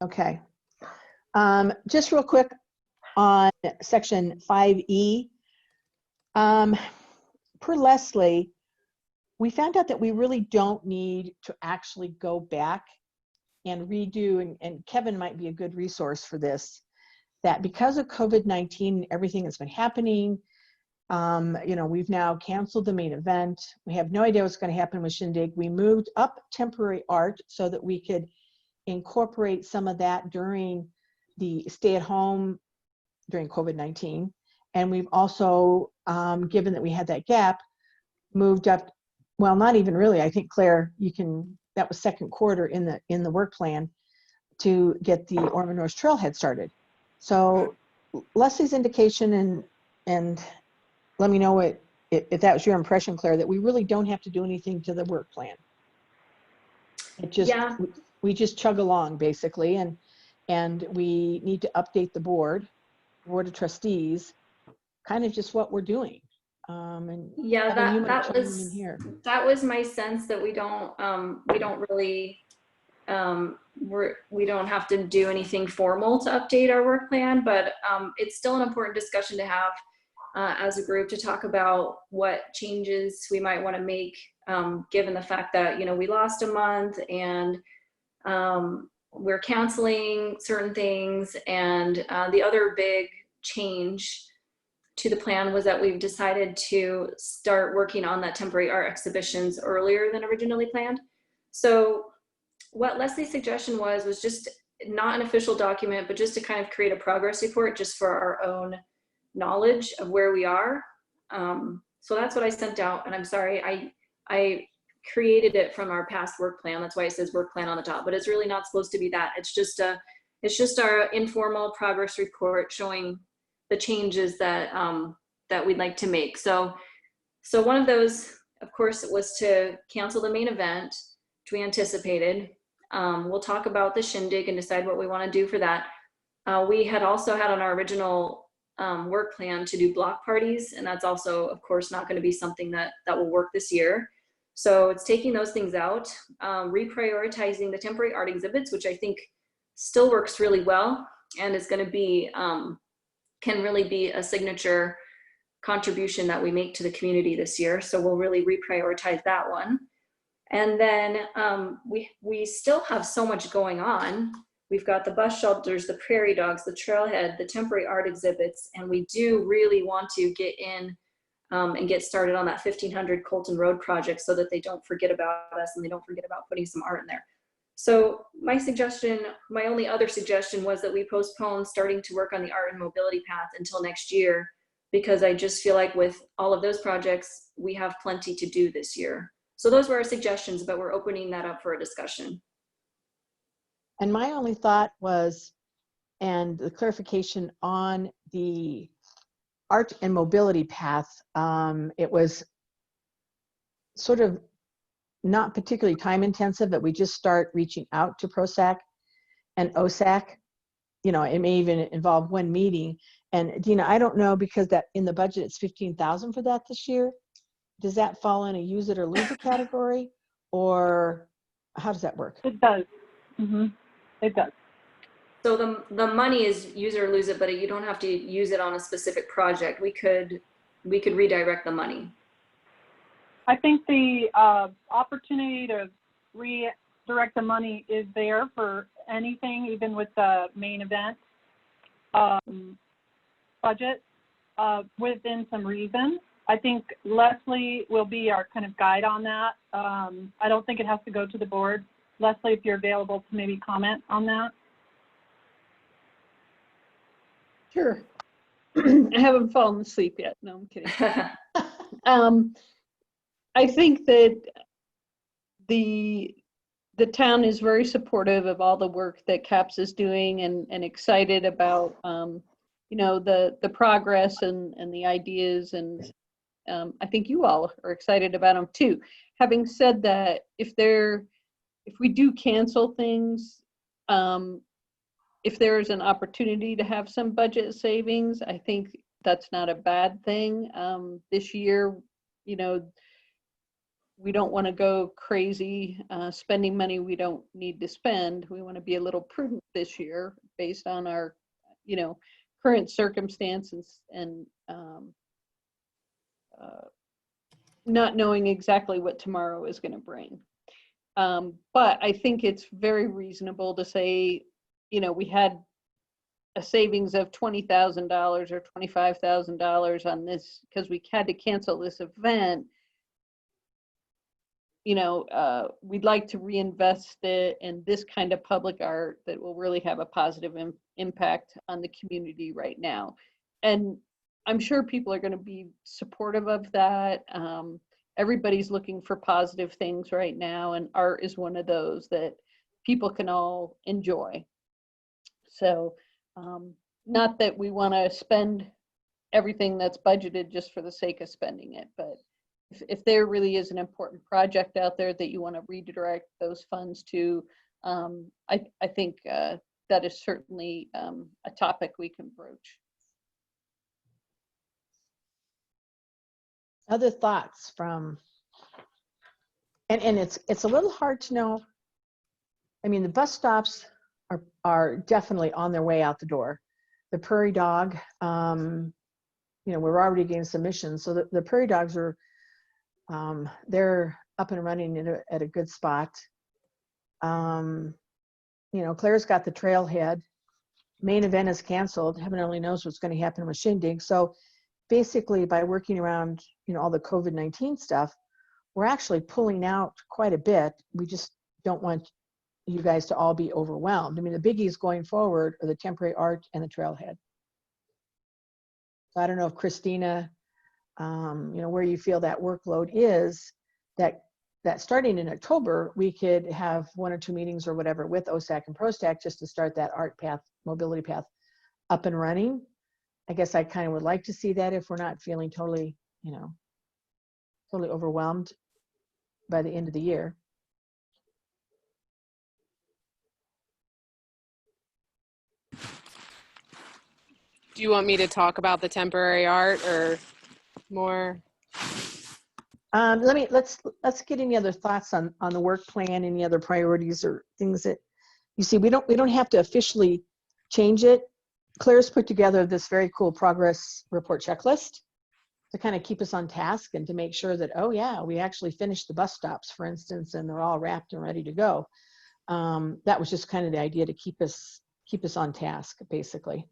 Okay. Just real quick on section 5E. Per Leslie, we found out that we really don't need to actually go back and redo, and Kevin might be a good resource for this, that because of COVID-19, everything that's been happening, we've now canceled the main event. We have no idea what's going to happen with Shindig. We moved up temporary art so that we could incorporate some of that during the stay-at-home during COVID-19. And we've also, given that we had that gap, moved up, well, not even really, I think, Claire, that was second quarter in the work plan to get the Ormond North Trailhead started. So Leslie's indication, and let me know if that was your impression, Claire, that we really don't have to do anything to the work plan. It just, Yeah. we just chug along basically, and we need to update the board of trustees, kind of just what we're doing. And Yeah, Kevin, you might that chime in was here. my sense, that we don't really we don't have to do anything formal to update our work plan, but it's still an important discussion to have as a group, to talk about what changes we might want to make, given the fact that we lost a month, and we're canceling certain things. And the other big change to the plan was that we've decided to start working on that temporary art exhibitions earlier than originally planned. So what Leslie's suggestion was just not an official document, but just to kind of create a progress report just for our own knowledge of where we are. So that's what I sent out, and I'm sorry, I created it from our past work plan. That's why it says work plan on the top, but it's really not supposed to be that. It's just our informal progress report showing the changes that that we'd like to make. So one of those, of course, was to cancel the main event, which we anticipated. We'll talk about the Shindig and decide what we want to do for that. We had also had on our original work plan to do block parties, and that's also, of course, not going to be something that will work this year. So it's taking those things out, reprioritizing the temporary art exhibits, which I think still works really well and is going to be, can really be a signature contribution that we make to the community this year. So we'll really reprioritize that one. And then we still have so much going on. We've got the bus shelters, the prairie dogs, the trailhead, the temporary art exhibits, and we do really want to get in and get started on that 1500 Colton Road project so that they don't forget about us and they don't forget about putting some art in there. So my suggestion, my only other suggestion was that we postpone starting to work on the art and mobility path until next year, because I just feel like with all of those projects, we have plenty to do this year. So those were our suggestions, but we're opening that up for a discussion. And my only thought was, and the clarification on the art and mobility path, it was sort of not particularly time intensive, but we just start reaching out to PROSAC and OSAC. You know, it may even involve one meeting. And Dina, I don't know, because that in the budget it's 15,000 for that this year. Does that fall in a use it or lose it category, or how does that work? It does. It does. So the money is use it or lose it, but you don't have to use it on a specific project. We could redirect the money. I think the opportunity to redirect the money is there for anything, even with the main event budget, within some reason. I think Leslie will be our kind of guide on that. I don't think it has to go to the board. Leslie, if you're available to maybe comment on that. Sure. I haven't fallen asleep yet. No, I'm kidding. I think that the town is very supportive of all the work that CAPS is doing and excited about you know, the progress and the ideas, and I think you all are excited about them too. Having said that, if we do cancel things, if there is an opportunity to have some budget savings, I think that's not a bad thing. This year, you know, we don't want to go crazy spending money we don't need to spend. We want to be a little prudent this year based on our, you know, current circumstances and not knowing exactly what tomorrow is going to bring. But I think it's very reasonable to say, you know, we had a savings of $20,000 or $25,000 on this because we had to cancel this event. You know, we'd like to reinvest it in this kind of public art that will really have a positive impact on the community right now. And I'm sure people are going to be supportive of that. Everybody's looking for positive things right now, and art is one of those that people can all enjoy. So not that we want to spend everything that's budgeted just for the sake of spending it, but if there really is an important project out there that you want to redirect those funds to, I think that is certainly a topic we can broach. Other thoughts from, and it's a little hard to know. I mean, the bus stops are definitely on their way out the door. The Prairie Dog, you know, we're already getting submissions, so the Prairie Dogs are, they're up and running at a good spot. You know, Claire's got the trailhead. Main event is canceled. Heaven only knows what's going to happen with Shindig. So basically, by working around, you know, all the COVID-19 stuff, we're actually pulling out quite a bit. We just don't want you guys to all be overwhelmed. I mean, the biggies going forward are the temporary art and the trailhead. So I don't know if Christina, you know, where you feel that workload is, that starting in October, we could have 1 or 2 meetings or whatever with OSAC and PROSAC just to start that art path, mobility path up and running. I guess I kind of would like to see that if we're not feeling totally, you know, totally overwhelmed by the end of the year. Do you want me to talk about the temporary art or more? Let's get any other thoughts on the work plan, any other priorities or things that you see, we don't have to officially change it. Claire's put together this very cool progress report checklist to kind of keep us on task and to make sure that, oh yeah, we actually finished the bus stops, for instance, and they're all wrapped and ready to go. That was just kind of the idea, to keep us on task, basically.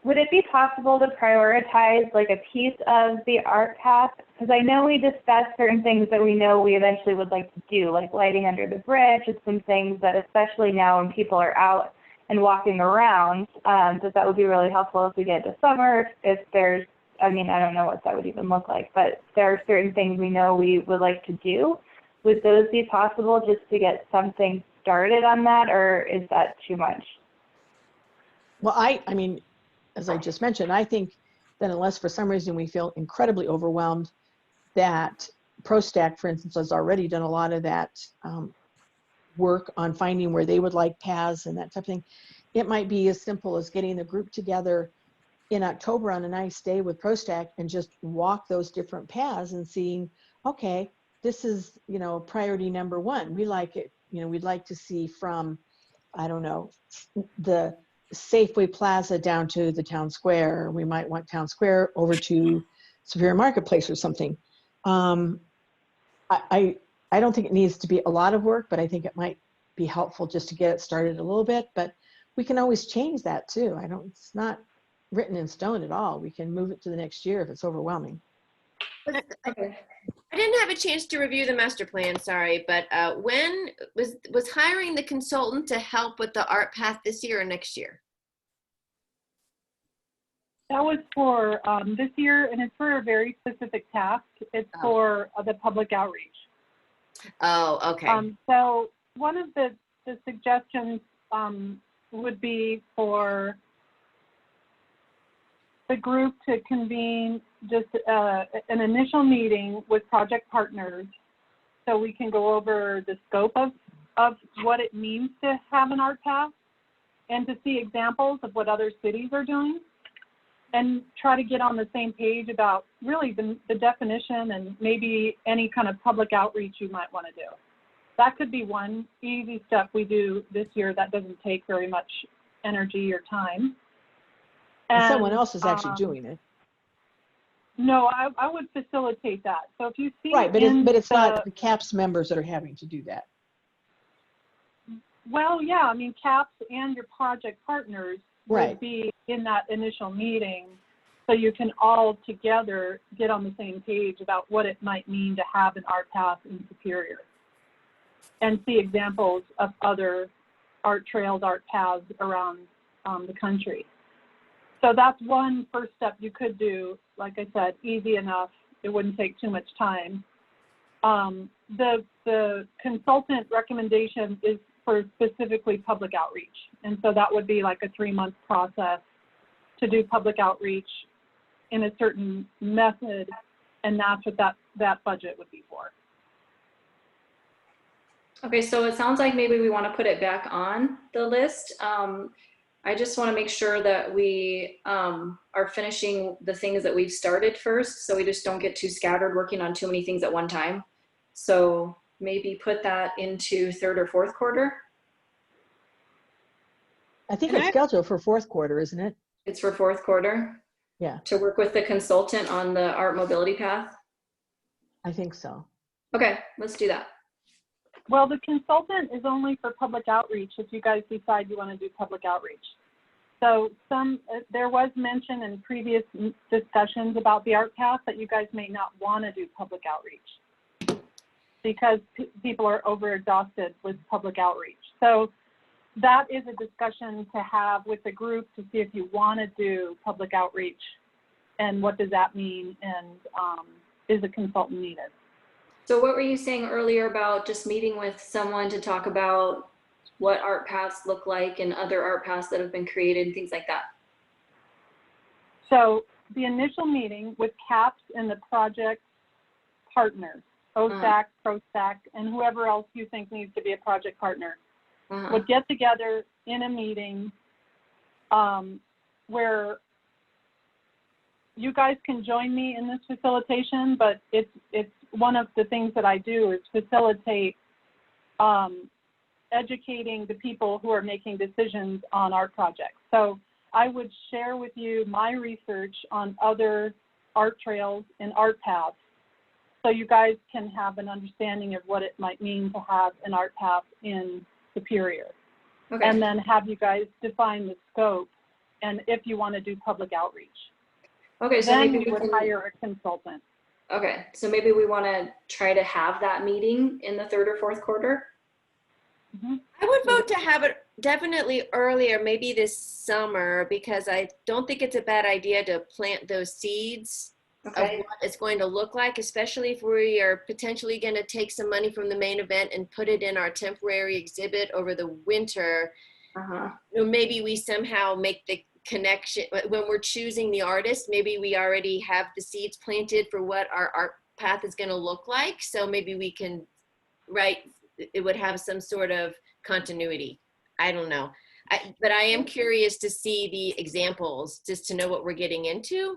Would it be possible to prioritize like a piece of the art path? Because I know we discussed certain things that we know we eventually would like to do, like lighting under the bridge, and some things that, especially now when people are out and walking around, that would be really helpful if we get to summer. If there's, I mean, I don't know what that would even look like, but there are certain things we know we would like to do. Would those be possible just to get something started on that, or is that too much? Well, I mean, as I just mentioned, I think that unless for some reason we feel incredibly overwhelmed, that ProStack, for instance, has already done a lot of that work on finding where they would like paths and that type of thing. It might be as simple as getting the group together in October on a nice day with ProStack and just walk those different paths and seeing, okay, this is, you know, priority number one. We like it, you know, we'd like to see from, I don't know, the Safeway Plaza down to the town square. We might want town square over to Superior Marketplace or something. I don't think it needs to be a lot of work, but I think it might be helpful just to get it started a little bit. But we can always change that too. It's not written in stone at all. We can move it to the next year if it's overwhelming. Okay. I didn't have a chance to review the master plan, sorry, but when was hiring the consultant to help with the art path this year or next year? That was for this year, and it's for a very specific task. It's for the public outreach. Oh, okay. So one of the suggestions would be for the group to convene just an initial meeting with project partners, so we can go over the scope of what it means to have an art path and to see examples of what other cities are doing, and try to get on the same page about really the definition and maybe any kind of public outreach you might want to do. That could be one easy step we do this year that doesn't take very much energy or time. And someone else is actually doing it. No, I would facilitate that. So if you see, right, but it's not the CAPS members that are having to do that. Well, yeah, I mean, CAPS and your project partners right. would be in that initial meeting, so you can all together get on the same page about what it might mean to have an art path in Superior, and see examples of other art trails, art paths around the country. So that's one first step you could do. Like I said, easy enough. It wouldn't take too much time. The consultant recommendation is for specifically public outreach. And so that would be like a 3-month process to do public outreach in a certain method. And that's what that budget would be for. Okay, so it sounds like maybe we want to put it back on the list. I just want to make sure that we are finishing the things that we've started first, so we just don't get too scattered working on too many things at one time. So maybe put that into 3rd or 4th quarter. I think it's scheduled for 4th quarter, isn't it? It's for 4th quarter? Yeah. To work with the consultant on the art mobility path? I think so. Okay, let's do that. Well, the consultant is only for public outreach if you guys decide you want to do public outreach. So there was mention in previous discussions about the art path that you guys may not want to do public outreach because people are overexhausted with public outreach. So that is a discussion to have with the group to see if you want to do public outreach and what does that mean, and is a consultant needed. So what were you saying earlier about just meeting with someone to talk about what art paths look like and other art paths that have been created and things like that? So the initial meeting with CAPS and the project partners, OSAC, ProStack, and whoever else you think needs to be a project partner, would get together in a meeting where you guys can join me in this facilitation, but it's one of the things that I do is facilitate educating the people who are making decisions on art projects. So I would share with you my research on other art trails and art paths, so you guys can have an understanding of what it might mean to have an art path in Superior. Okay. And then have you guys define the scope and if you want to do public outreach. Okay, so Then maybe you we would can, hire a consultant. okay, so maybe we want to try to have that meeting in the third or fourth quarter. I would vote to have it definitely earlier, maybe this summer, because I don't think it's a bad idea to plant those seeds of Okay. what it's going to look like, especially if we are potentially going to take some money from the main event and put it in our temporary exhibit over the winter. Uh-huh. You know, maybe we somehow make the connection when we're choosing the artist. Maybe we already have the seeds planted for what our art path is going to look like. So maybe we can, right, it would have some sort of continuity. I don't know. But I am curious to see the examples, just to know what we're getting into.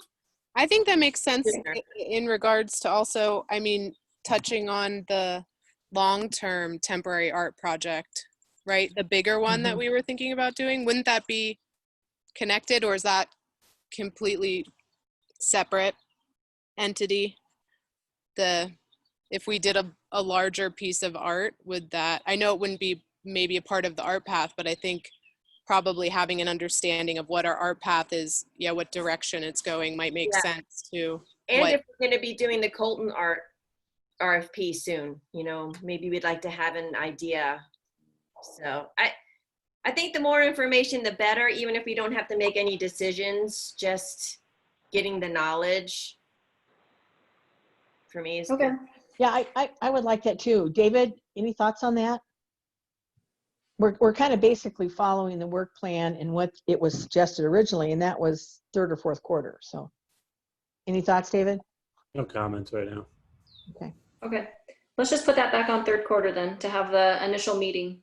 I think that makes sense Sure. in regards to also, I mean, touching on the long-term temporary art project, right? The bigger one that we were thinking about doing, wouldn't that be connected, or is that completely separate entity? If we did a larger piece of art, would that, I know it wouldn't be maybe a part of the art path, but I think probably having an understanding of what our art path is, what direction it's going might make Yeah. sense to And what, if we're going to be doing the Colton art RFP soon, maybe we'd like to have an idea. So I think the more information, the better, even if we don't have to make any decisions, just getting the knowledge for me is Okay. good. Yeah, I would like that too. David, any thoughts on that? We're kind of basically following the work plan and what it was suggested originally, and that was third or fourth quarter. So any thoughts, David? No comments right now. Okay. Okay. Let's just put that back on third quarter then, to have the initial meeting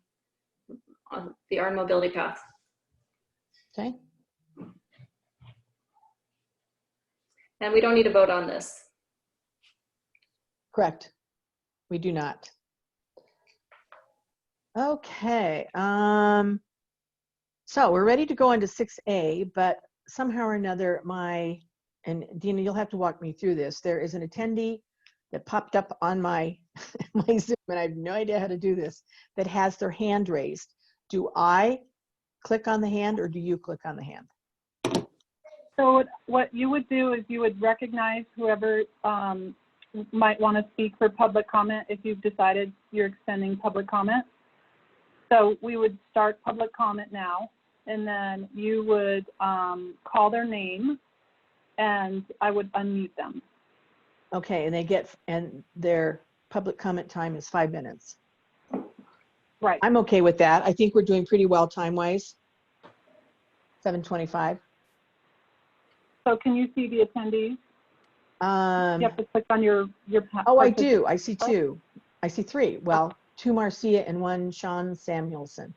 on the art mobility path. Okay. And we don't need to vote on this. Correct. We do not. Okay. So we're ready to go into 6A, but somehow or another, and Dina, you'll have to walk me through this. There is an attendee that popped up on my my Zoom, and I have no idea how to do this, that has their hand raised. Do I click on the hand, or do you click on the hand? So what you would do is you would recognize whoever might want to speak for public comment if you've decided you're extending public comment. So we would start public comment now, and then you would call their name, and I would unmute them. Okay, and their public comment time is 5 minutes. Right. I'm okay with that. I think we're doing pretty well time-wise. 7:25. So can you see the attendees? You have to click on your Oh, I do. I see two. I see three. Well, two Marcia and one Sean Samuelson.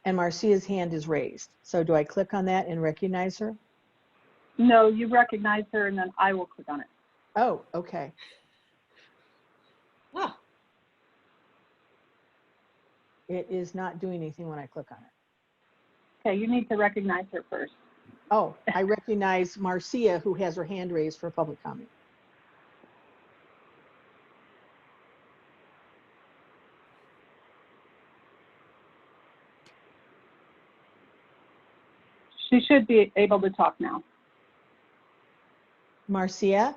And Marcia's hand is raised. So do I click on that and recognize her? No, you recognize her, and then I will click on it. Oh, okay. Oh, It is not doing anything when I click on it. Okay, you need to recognize her first. Oh, I recognize Marcia, who has her hand raised for public comment. She should be able to talk now. Marcia?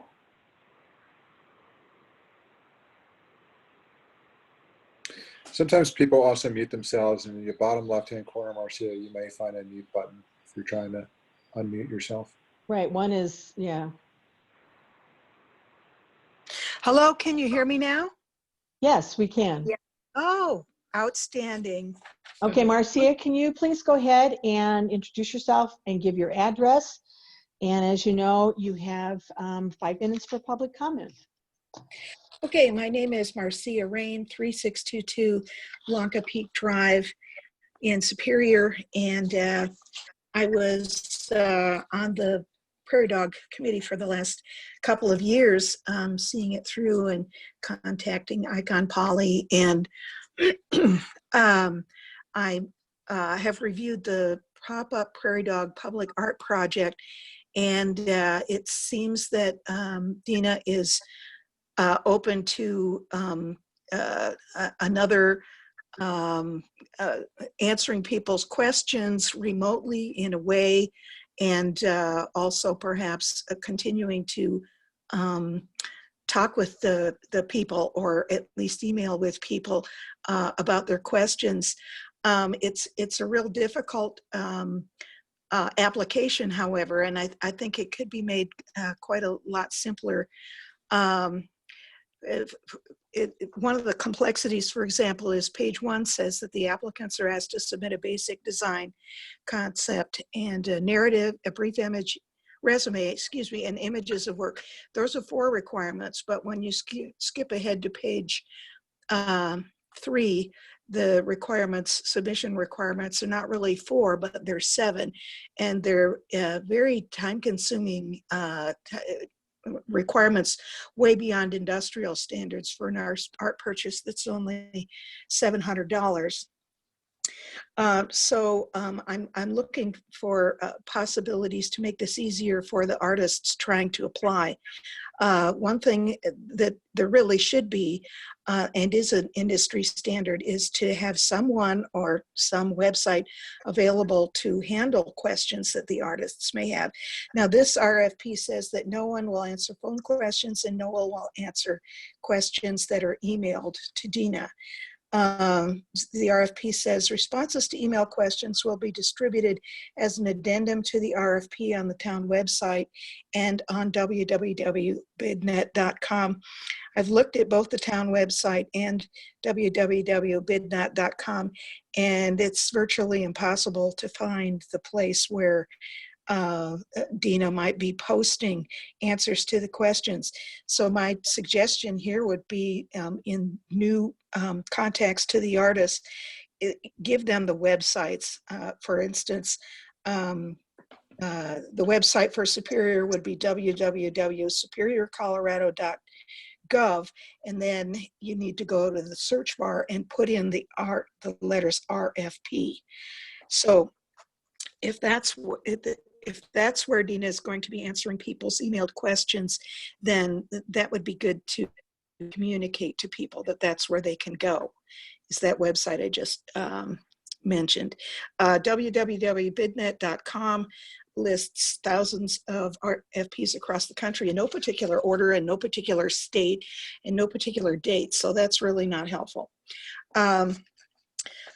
Sometimes people also mute themselves, and in your bottom left-hand corner, Marcia, you may find a mute button if you're trying to unmute yourself. Right, one is, yeah. Hello, can you hear me now? Yes, we can. Yeah. Oh, outstanding. Okay, Marcia, can you please go ahead and introduce yourself and give your address? And as you know, you have 5 minutes for public comment. Okay, my name is Marcia Rain, 3622 Blanca Peak Drive in Superior, and I was on the Prairie Dog Committee for the last couple of years, seeing it through and contacting Icon Poly and I have reviewed the pop-up Prairie Dog Public Art Project, and it seems that Dina is open to another answering people's questions remotely in a way, and also perhaps continuing to talk with the people, or at least email with people about their questions. It's a real difficult application, however, and I think it could be made quite a lot simpler. One of the complexities, for example, is page 1 says that the applicants are asked to submit a basic design concept and a narrative, a brief image, resume, and images of work. Those are 4 requirements, but when you skip ahead to page 3, the requirements, submission requirements, are not really 4, but they're 7, and they're very time-consuming requirements, way beyond industrial standards for an art purchase that's only $700. So I'm looking for possibilities to make this easier for the artists trying to apply. One thing that there really should be, and is an industry standard, is to have someone or some website available to handle questions that the artists may have. Now, this RFP says that no one will answer phone questions and no one will answer questions that are emailed to Dina. The RFP says responses to email questions will be distributed as an addendum to the RFP on the town website and on www.bidnet.com. I've looked at both the town website and www.bidnet.com, and it's virtually impossible to find the place where Dina might be posting answers to the questions. So my suggestion here would be in new contacts to the artists, give them the websites. For instance, the website for Superior would be www.superiorcolorado.gov, and then you need to go to the search bar and put in the letters RFP. So if that's where Dina is going to be answering people's emailed questions, then that would be good to communicate to people that that's where they can go, is that website I just mentioned. www.bidnet.com lists thousands of RFPs across the country in no particular order and no particular state and no particular date, so that's really not helpful.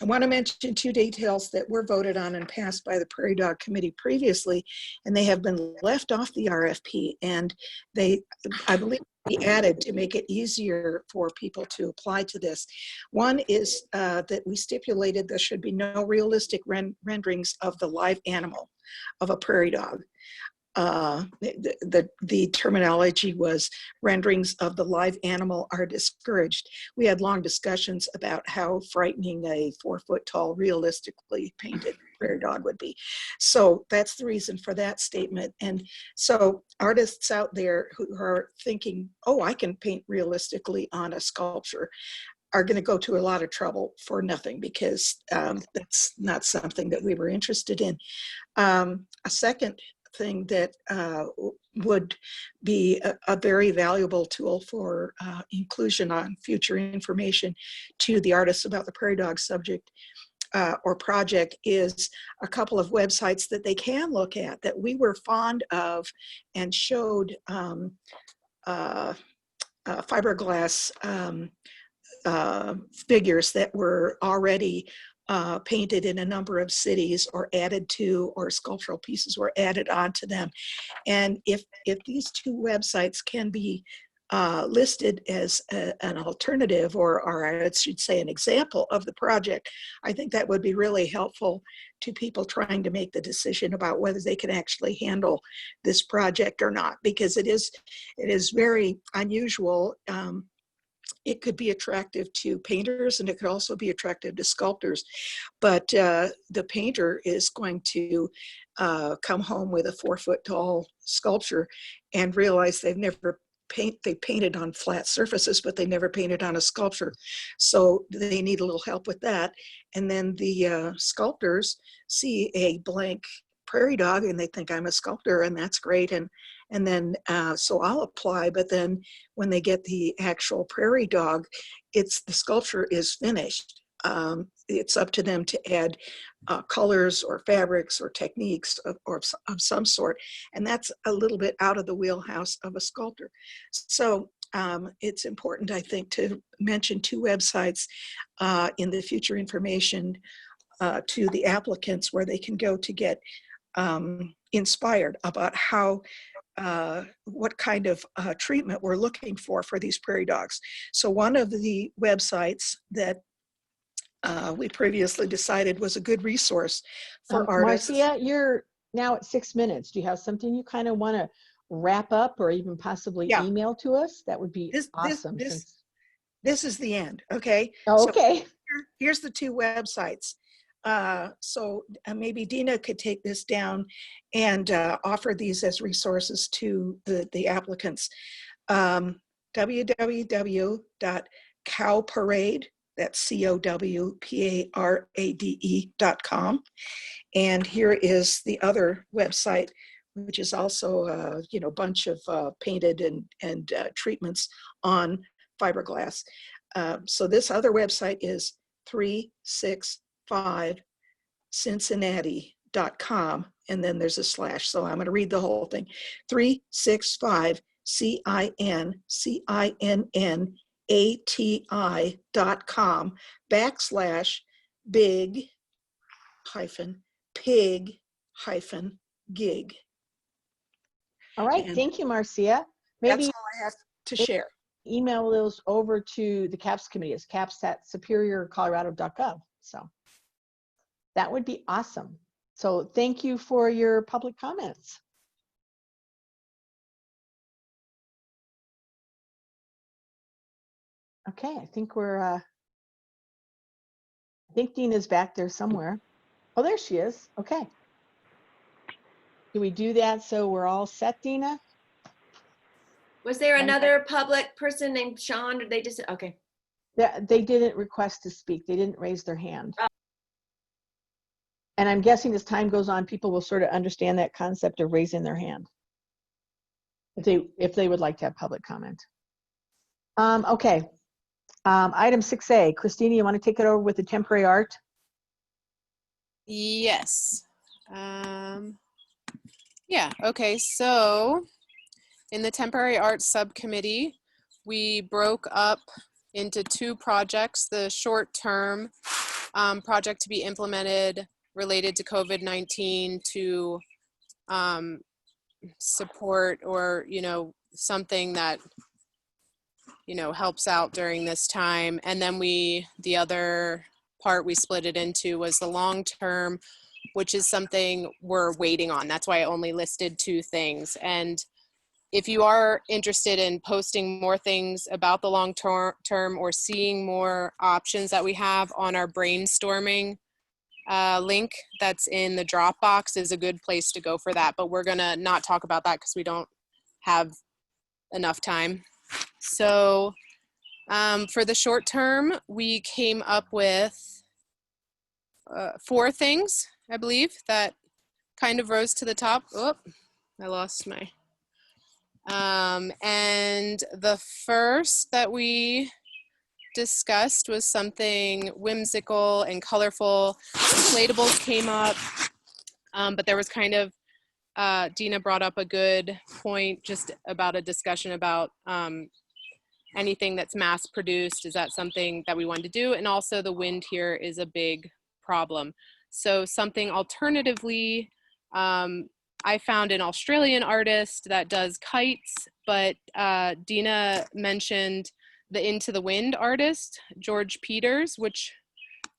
I want to mention 2 details that were voted on and passed by the Prairie Dog Committee previously, and they have been left off the RFP, and I believe, be added to make it easier for people to apply to this. One is that we stipulated there should be no realistic renderings of the live animal of a prairie dog. The terminology was renderings of the live animal are discouraged. We had long discussions about how frightening a 4-foot-tall, realistically painted prairie dog would be. So that's the reason for that statement. And so artists out there who are thinking, oh, I can paint realistically on a sculpture, are going to go to a lot of trouble for nothing, because that's not something that we were interested in. A second thing that would be a very valuable tool for inclusion on future information to the artists about the prairie dog subject or project is a couple of websites that they can look at that we were fond of and showed fiberglass figures that were already painted in a number of cities or added to, or sculptural pieces were added onto them. And if these 2 websites can be listed as an alternative, or I should say an example of the project, I think that would be really helpful to people trying to make the decision about whether they can actually handle this project or not, because it is very unusual. It could be attractive to painters, and it could also be attractive to sculptors. But the painter is going to come home with a 4-foot-tall sculpture and realize they've never they painted on flat surfaces, but they never painted on a sculpture. So they need a little help with that. And then the sculptors see a blank prairie dog and they think I'm a sculptor, and that's great. And then so I'll apply, but then when they get the actual prairie dog, the sculpture is finished. It's up to them to add colors or fabrics or techniques of some sort. And that's a little bit out of the wheelhouse of a sculptor. So it's important, I think, to mention two websites in the future information to the applicants where they can go to get inspired about how what kind of treatment we're looking for these prairie dogs. So one of the websites that we previously decided was a good resource for artists. Marcia, you're now at 6 minutes. Do you have something you kind of want to wrap up or even possibly email to us? That would be awesome. This is the end, okay? Oh, okay. So here's the two websites. So maybe Dina could take this down and offer these as resources to the applicants. www.cowparade, that's COWPARADE.com. And here is the other website, which is also a bunch of painted and treatments on fiberglass. So this other website is 365cincinnati.com, and then there's a slash. So I'm going to read the whole thing. 365CINCINNATI.com/big-pig-gig. All right. And thank you, Marcia. Maybe that's all I have to share. Email those over to the CAPS committee. It's caps@superiorcolorado.gov. So that would be awesome. So thank you for your public comments. Okay, I think I think Dina's back there somewhere. Oh, there she is. Okay. Do we do that so we're all set, Dina? Was there another public person named Sean, or they just, okay. They didn't request to speak. They didn't raise their hand. And I'm guessing as time goes on, people will sort of understand that concept of raising their hand if they would like to have public comment. Okay. Item 6A. Christina, you want to take it over with the temporary art? Yes. Yeah, okay, so in the temporary arts subcommittee, we broke up into two projects. The short-term project to be implemented related to COVID-19 to support or, something that, helps out during this time. And then the other part we split it into was the long-term, which is something we're waiting on. That's why I only listed two things. And if you are interested in posting more things about the long term or seeing more options that we have on our brainstorming link that's in the Dropbox is a good place to go for that. But we're gonna not talk about that because we don't have enough time. So for the short term, we came up with 4 things, I believe, that kind of rose to the top. Oh, I lost my. And the first that we discussed was something whimsical and colorful. Inflatables came up, but there was kind of, Dina brought up a good point just about a discussion about anything that's mass produced. Is that something that we wanted to do? And also the wind here is a big problem. So something alternatively, I found an Australian artist that does kites, but Dina mentioned the Into the Wind artist, George Peters, which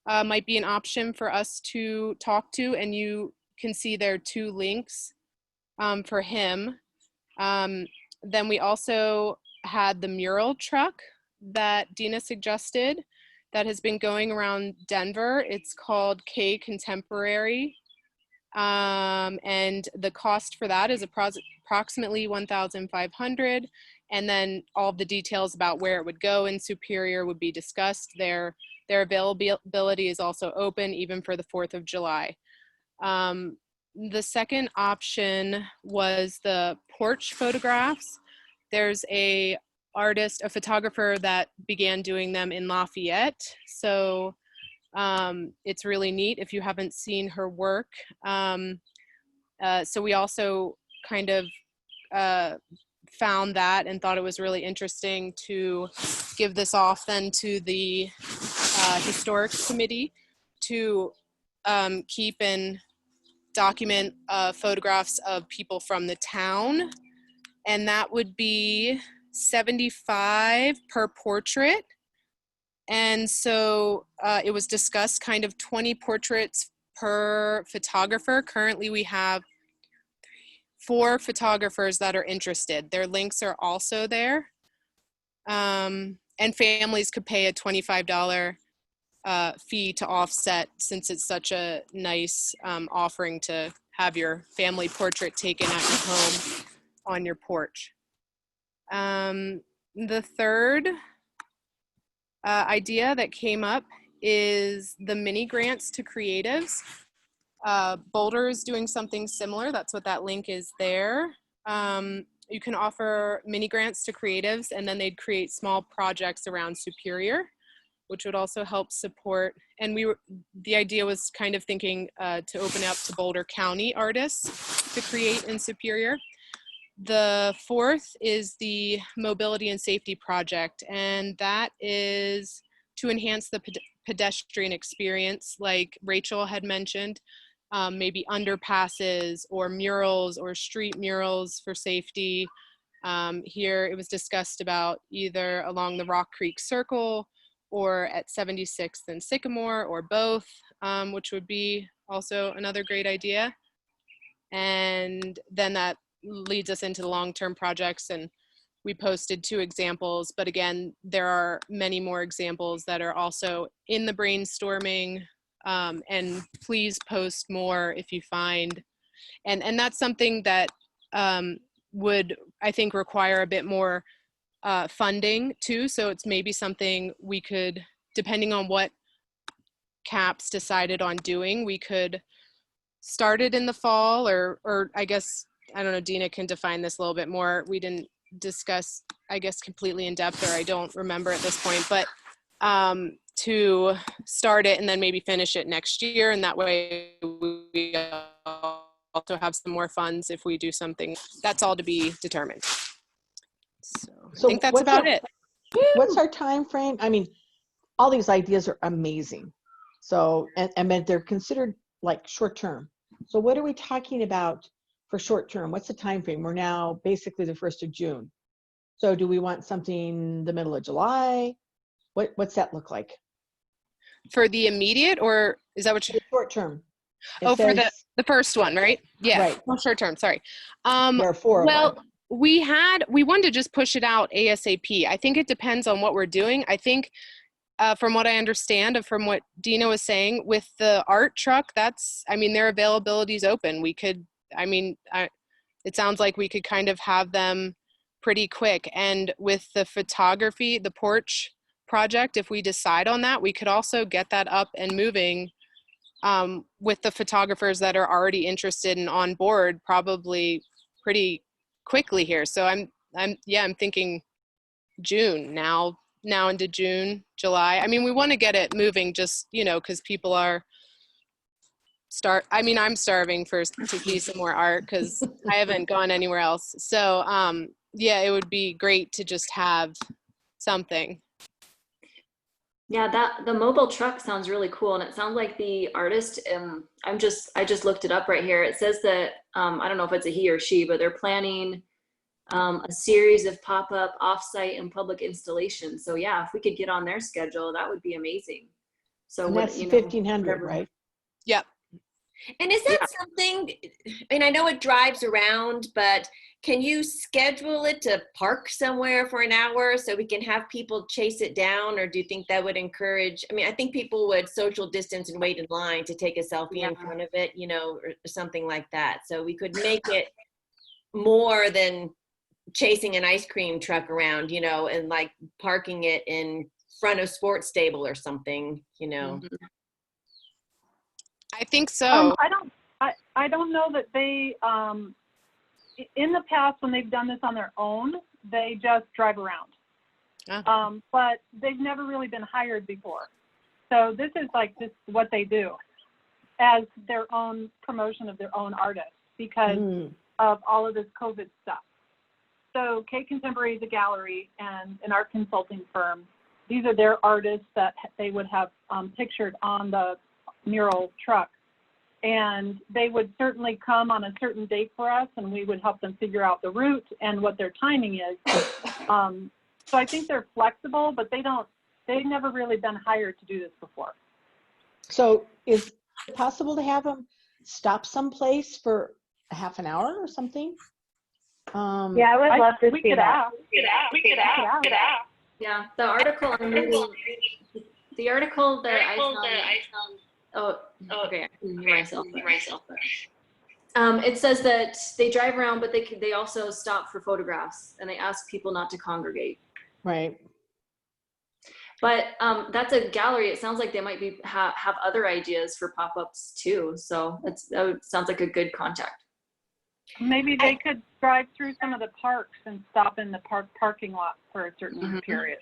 might be an option for us to talk to, and you can see there are 2 links for him. Then we also had the mural truck that Dina suggested that has been going around Denver. It's called K Contemporary. And the cost for that is approximately $1,500. And then all of the details about where it would go in Superior would be discussed. Their availability is also open even for the 4th of July. The second option was the porch photographs. There's a photographer that began doing them in Lafayette. So it's really neat if you haven't seen her work. So we also kind of found that and thought it was really interesting to give this off then to the historic committee to keep and document photographs of people from the town. And that would be $75 per portrait. And so it was discussed kind of 20 portraits per photographer. Currently we have 4 photographers that are interested. Their links are also there. And families could pay a $25 fee to offset, since it's such a nice offering to have your family portrait taken at your home on your porch. The third idea that came up is the mini grants to creatives. Boulder is doing something similar. That's what that link is there. You can offer mini grants to creatives, and then they'd create small projects around Superior, which would also help support. And the idea was kind of thinking to open it up to Boulder County artists to create in Superior. The fourth is the Mobility and Safety Project, and that is to enhance the pedestrian experience, like Rachel had mentioned, maybe underpasses or murals or street murals for safety. Here it was discussed about either along the Rock Creek Circle or at 76th and Sycamore, or both, which would be also another great idea. And then that leads us into the long-term projects, and we posted 2 examples, but again, there are many more examples that are also in the brainstorming, and please post more if you find, and that's something that would, I think, require a bit more funding too. So it's maybe something we could, depending on what CAPS decided on doing, we could start it in the fall, or I guess, I don't know, Dina can define this a little bit more. We didn't discuss, I guess, completely in depth, or I don't remember at this point, but to start it and then maybe finish it next year. And that way we also have some more funds if we do something. That's all to be determined. So I think that's about it. What's our time frame? I mean, all these ideas are amazing. So, and they're considered like short term. So what are we talking about for short term? What's the time frame? We're now basically the 1st of June. So do we want something the middle of July? What's that look like? For the immediate, or is that what you? Short term. Oh, for the first one, right? Yeah, right. Oh, short term, sorry. There are 4 well, of them. we wanted to just push it out ASAP. I think it depends on what we're doing. I think from what I understand and from what Dina was saying with the art truck, I mean, their availability is open. We could, I mean, it sounds like we could kind of have them pretty quick. And with the photography, the porch project, if we decide on that, we could also get that up and moving with the photographers that are already interested and on board, probably pretty quickly here. So I'm thinking June now into June, July. I mean, we want to get it moving, just, you know, because people are I'm starving to see some more art, because I haven't gone anywhere else. So yeah, it would be great to just have something. Yeah, the mobile truck sounds really cool, and it sounds like the artist. I just looked it up right here. It says that I don't know if it's a he or she, but they're planning a series of pop-up, off-site, and public installations. So yeah, if we could get on their schedule, that would be amazing. So and that's 1,500, right? Yep. And is that something? I mean, I know it drives around, but can you schedule it to park somewhere for an hour so we can have people chase it down? Or do you think that would encourage, I mean, I think people would social distance and wait in line to take a selfie in front of it, you know, or something like that. So we could make it more than chasing an ice cream truck around, you know, and like parking it in front of sports stable or something, you know. I think so. I don't know that they, in the past, when they've done this on their own, they just drive around. But they've never really been hired before. So this is like just what they do as their own promotion of their own artists because of all of this COVID stuff. So K Contemporary is a gallery and an art consulting firm. These are their artists that they would have pictured on the mural truck. And they would certainly come on a certain date for us, and we would help them figure out the route and what their timing is. So I think they're flexible, but they've never really been hired to do this before. So is it possible to have them stop someplace for a half an hour or something? Yeah, I would love to we see could that. ask. Yeah, the article I'm reading, the article that I found, oh, okay, I can hear myself. It says that they drive around, but they also stop for photographs, and they ask people not to congregate. Right. But that's a gallery. It sounds like they might be have other ideas for pop-ups too. So that sounds like a good contact. Maybe they could drive through some of the parks and stop in the parking lot for a certain period.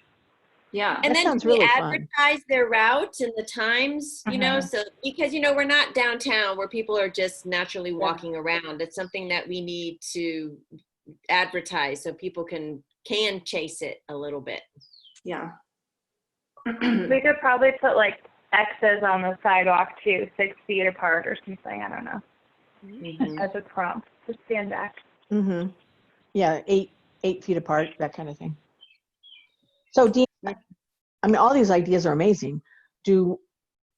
Yeah. And That then sounds we really fun. advertise their route and the times, you know, so because, you know, we're not downtown where people are just naturally walking around. It's something that we need to advertise so people can chase it a little bit. Yeah. We could probably put like X's on the sidewalk too, 6 feet apart or something. I don't know. As a prompt to stand back. Yeah, 8 feet apart, that kind of thing. So Dean, I mean, all these ideas are amazing. Do,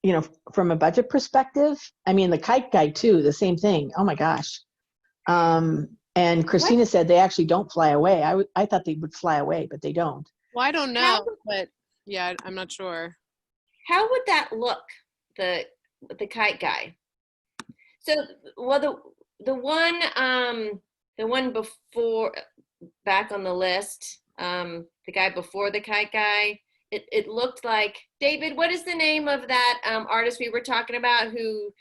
you know, from a budget perspective, I mean, the kite guy too, the same thing. Oh my gosh. And Christina said they actually don't fly away. I thought they would fly away, but they don't. Well, I don't know, but yeah, I'm not sure. How would that look, the kite guy? So, well, the one before, back on the list, the guy before the kite guy, it looked like, David, what is the name of that artist we were talking about who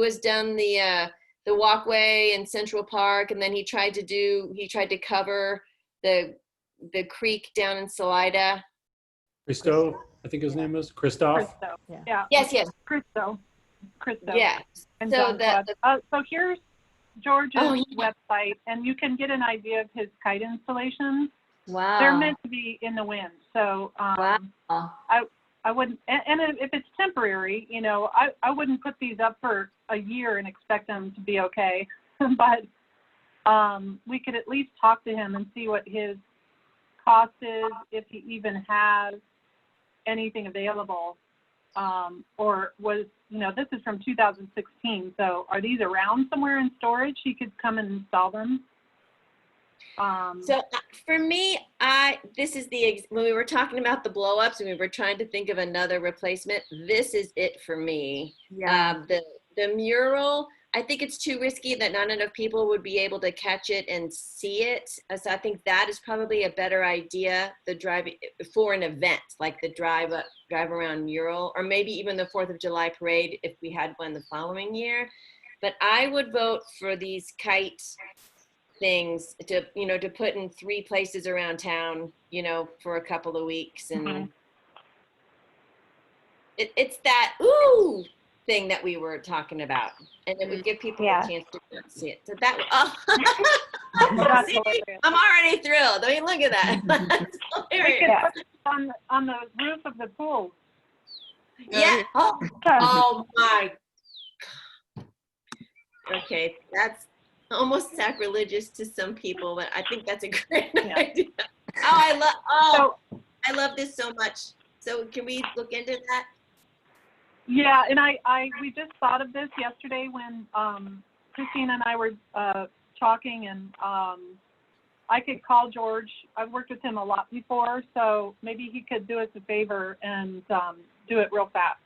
has done the walkway in Central Park, and then he tried to cover the creek down in Salida? Christo, I think his name is Christoph. Christo. Yeah. Yeah. Yes. Christo. Yeah. And So John Claude. So here's George's yeah. website, and you can get an idea of his kite installations. Wow. They're meant to be in the wind. So Wow. I wouldn't, and if it's temporary, you know, I wouldn't put these up for a year and expect them to be okay. But we could at least talk to him and see what his cost is, if he even has anything available, or was, you know, this is from 2016. So are these around somewhere in storage? He could come and install them. So for me, this is when we were talking about the blow ups and we were trying to think of another replacement, this is it for me. Yeah. The mural, I think it's too risky that not enough people would be able to catch it and see it. So I think that is probably a better idea, the drive for an event, like the drive around mural, or maybe even the 4th of July parade if we had one the following year. But I would vote for these kite things to put in 3 places around town, you know, for a couple of weeks. And it's that ooh thing that we were talking about, and it would give people a chance to see it. So that see, I'm already thrilled. I mean, look at that. That's hilarious. We could put it on the roof of the pool. Yeah. Oh my. Okay, that's almost sacrilegious to some people, but I think that's a great idea. I love this so much. So can we look into that? Yeah, and we just thought of this yesterday when Christina and I were talking, and I could call George. I've worked with him a lot before, so maybe he could do us a favor and do it real fast.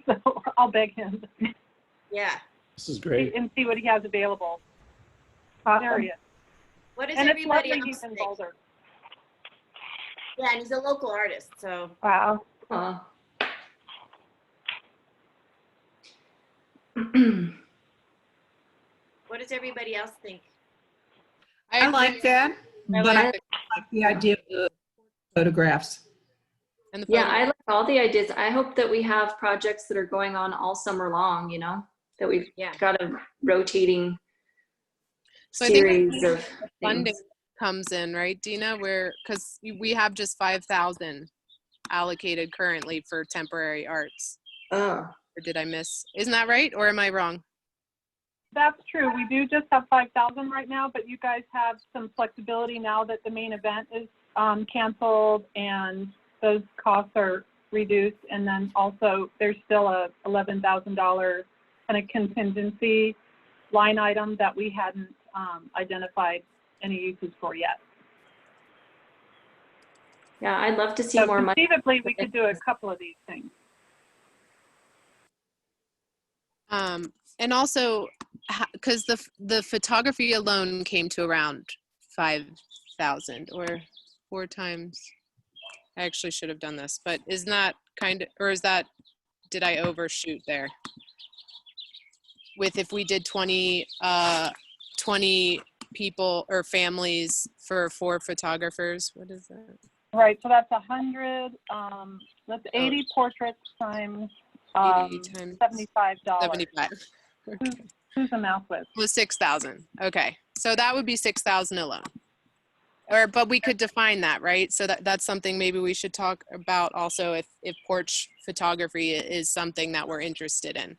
So I'll beg him. Yeah. This is great. And see what he has available. Awesome. There he is. What does And it's everybody lovely else he's in think? Boulder. Yeah, and he's a local artist, so. Wow. What does everybody else think? I like that, but I like like the idea of the photographs. and the Yeah, photo. I like all the ideas. I hope that we have projects that are going on all summer long, you know, that we've Yeah. got a rotating So I think series of funding things. comes in, right, Dina? Where, because we have just 5,000 allocated currently for temporary arts. Oh, Or did I miss? Isn't that right? Or am I wrong? That's true. We do just have 5,000 right now, but you guys have some flexibility now that the main event is canceled and those costs are reduced. And then also there's still a $11,000 kind of contingency line item that we hadn't identified any uses for yet. yeah, I'd love to see So more money. conceivably, we could do a couple of these things. And also, because the photography alone came to around 5,000 or 4 times. I actually should have done this, but isn't that kind of, or is that, did I overshoot there? With if we did 20 people or families for 4 photographers, what is that? Right, so that's 100, that's 80 portraits times 80 times $75. 75. Who's the math with? Was 6,000. Okay, so that would be 6,000 alone. Or, but we could define that, right? So that's something maybe we should talk about also if porch photography is something that we're interested in.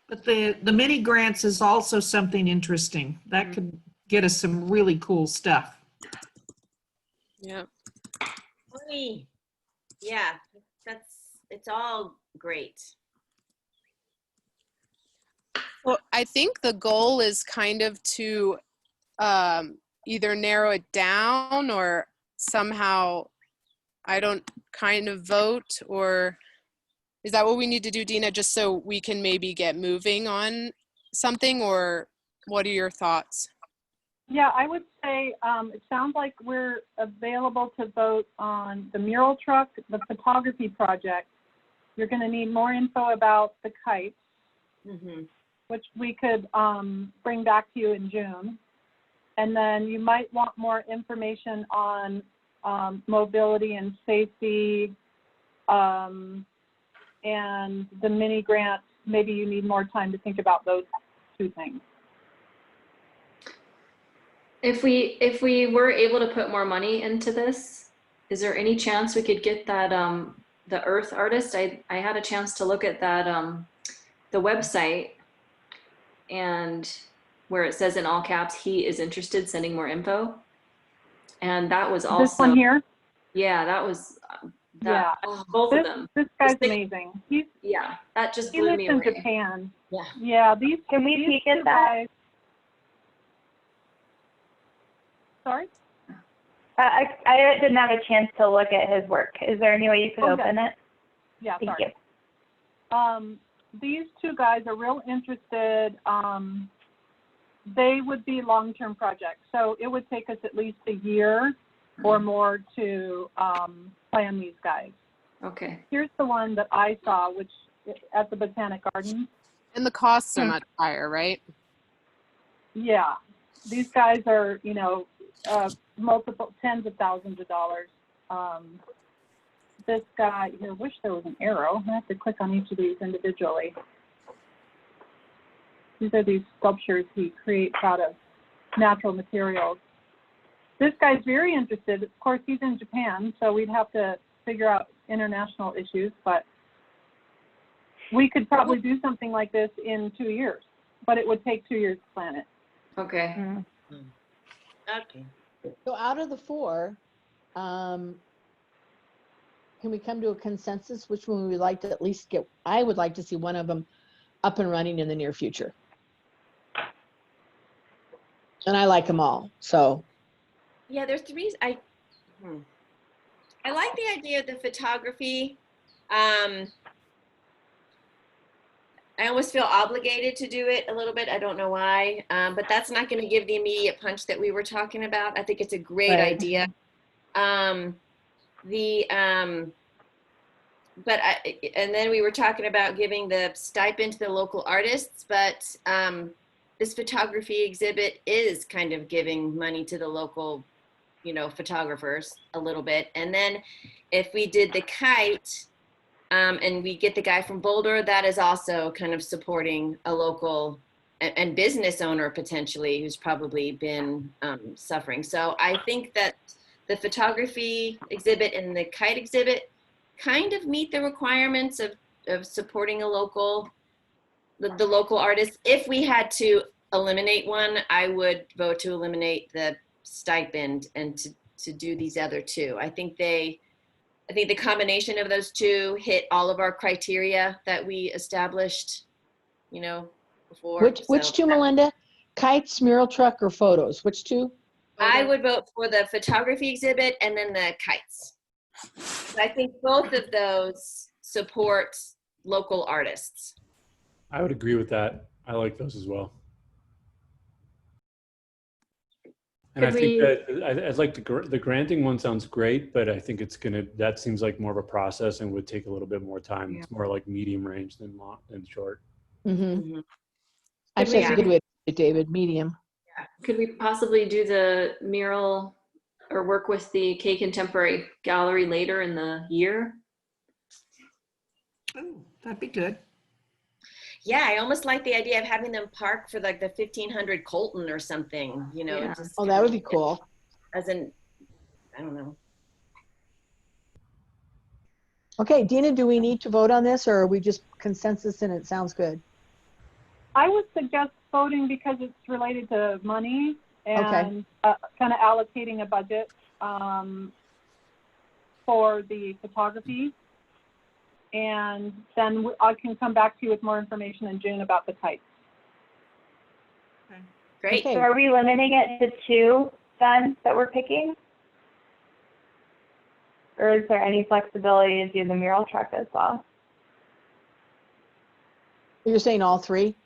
But the mini grants is also something interesting. That could get us some really cool stuff. Yeah. Yeah, it's all great. Well, I think the goal is kind of to either narrow it down or somehow, I don't kind of vote, or is that what we need to do, Dina, just so we can maybe get moving on something, or what are your thoughts? Yeah, I would say it sounds like we're available to vote on the mural truck, the photography project. You're going to need more info about the kites, which we could bring back to you in June. And then you might want more information on mobility and safety and the mini grant. Maybe you need more time to think about those 2 things. If we were able to put more money into this, is there any chance we could get that the earth artist? I had a chance to look at that the website, and where it says in all caps, he is interested, sending more info. And that was also This one here? Yeah, that was that, Yeah. both of them. This guy's amazing. Yeah, that just He blew lives me in away. Japan. Yeah. Yeah, Can we these peek at 2 that? guys. Sorry? I didn't have a chance to look at his work. Is there any way you could Okay. open it? Yeah, Thank sorry. you. These 2 guys are real interested. They would be long-term projects. So it would take us at least a year or more to plan these guys. Okay. Here's the one that I saw, which at the Botanic Gardens. And the costs are much higher, right? Yeah, these guys are, you know, multiple tens of thousands of dollars. This guy here, wish there was an arrow. I have to click on each of these individually. These are these sculptures he creates out of natural materials. This guy's very interested. Of course, he's in Japan, so we'd have to figure out international issues, but we could probably do something like this in 2 years, but it would take 2 years to plan it. Okay. Okay. So out of the 4, can we come to a consensus which one we would like to at least get? I would like to see one of them up and running in the near future. And I like them all, so. Yeah, there's 3. I like the idea of the photography. I I almost feel obligated to do it a little bit. I don't know why, but that's not going to give the immediate punch that we were talking about. I think it's a great Right. idea. And then we were talking about giving the stipend to the local artists, but this photography exhibit is kind of giving money to the local, photographers a little bit. And then if we did the kite, and we get the guy from Boulder, that is also kind of supporting a local and business owner potentially who's probably been suffering. So I think that the photography exhibit and the kite exhibit kind of meet the requirements of supporting a local, the local artists. If we had to eliminate one, I would vote to eliminate the stipend and to do these other two. I think the combination of those two hit all of our criteria that we established, before. Which two, Melinda? Kites, mural truck, or photos? Which two? I would vote for the photography exhibit and then the kites. I think both of those support local artists. I would agree with that. I like those as well. And I think that I'd like the granting one sounds great, but I think that seems like more of a process and would take a little bit more time. It's more like medium range than long and short. Mm-hmm. Actually, that's a good way to put it, David, medium. Could we possibly do the mural or work with the K Contemporary Gallery later in the year? Oh, that'd be good. Yeah, I almost like the idea of having them park for like the 1500 Colton or something, Yeah. just Oh, that would be cool. I don't know. Okay, Dina, do we need to vote on this, or are we just consensus and it sounds good? I would suggest voting because it's related to money and Okay. kind of allocating a budget for the photography. And then I can come back to you with more information in June about the kites. Great. Okay. So are we limiting it to 2 then that we're picking? Or is there any flexibility to do the mural truck as well? You're saying all 3?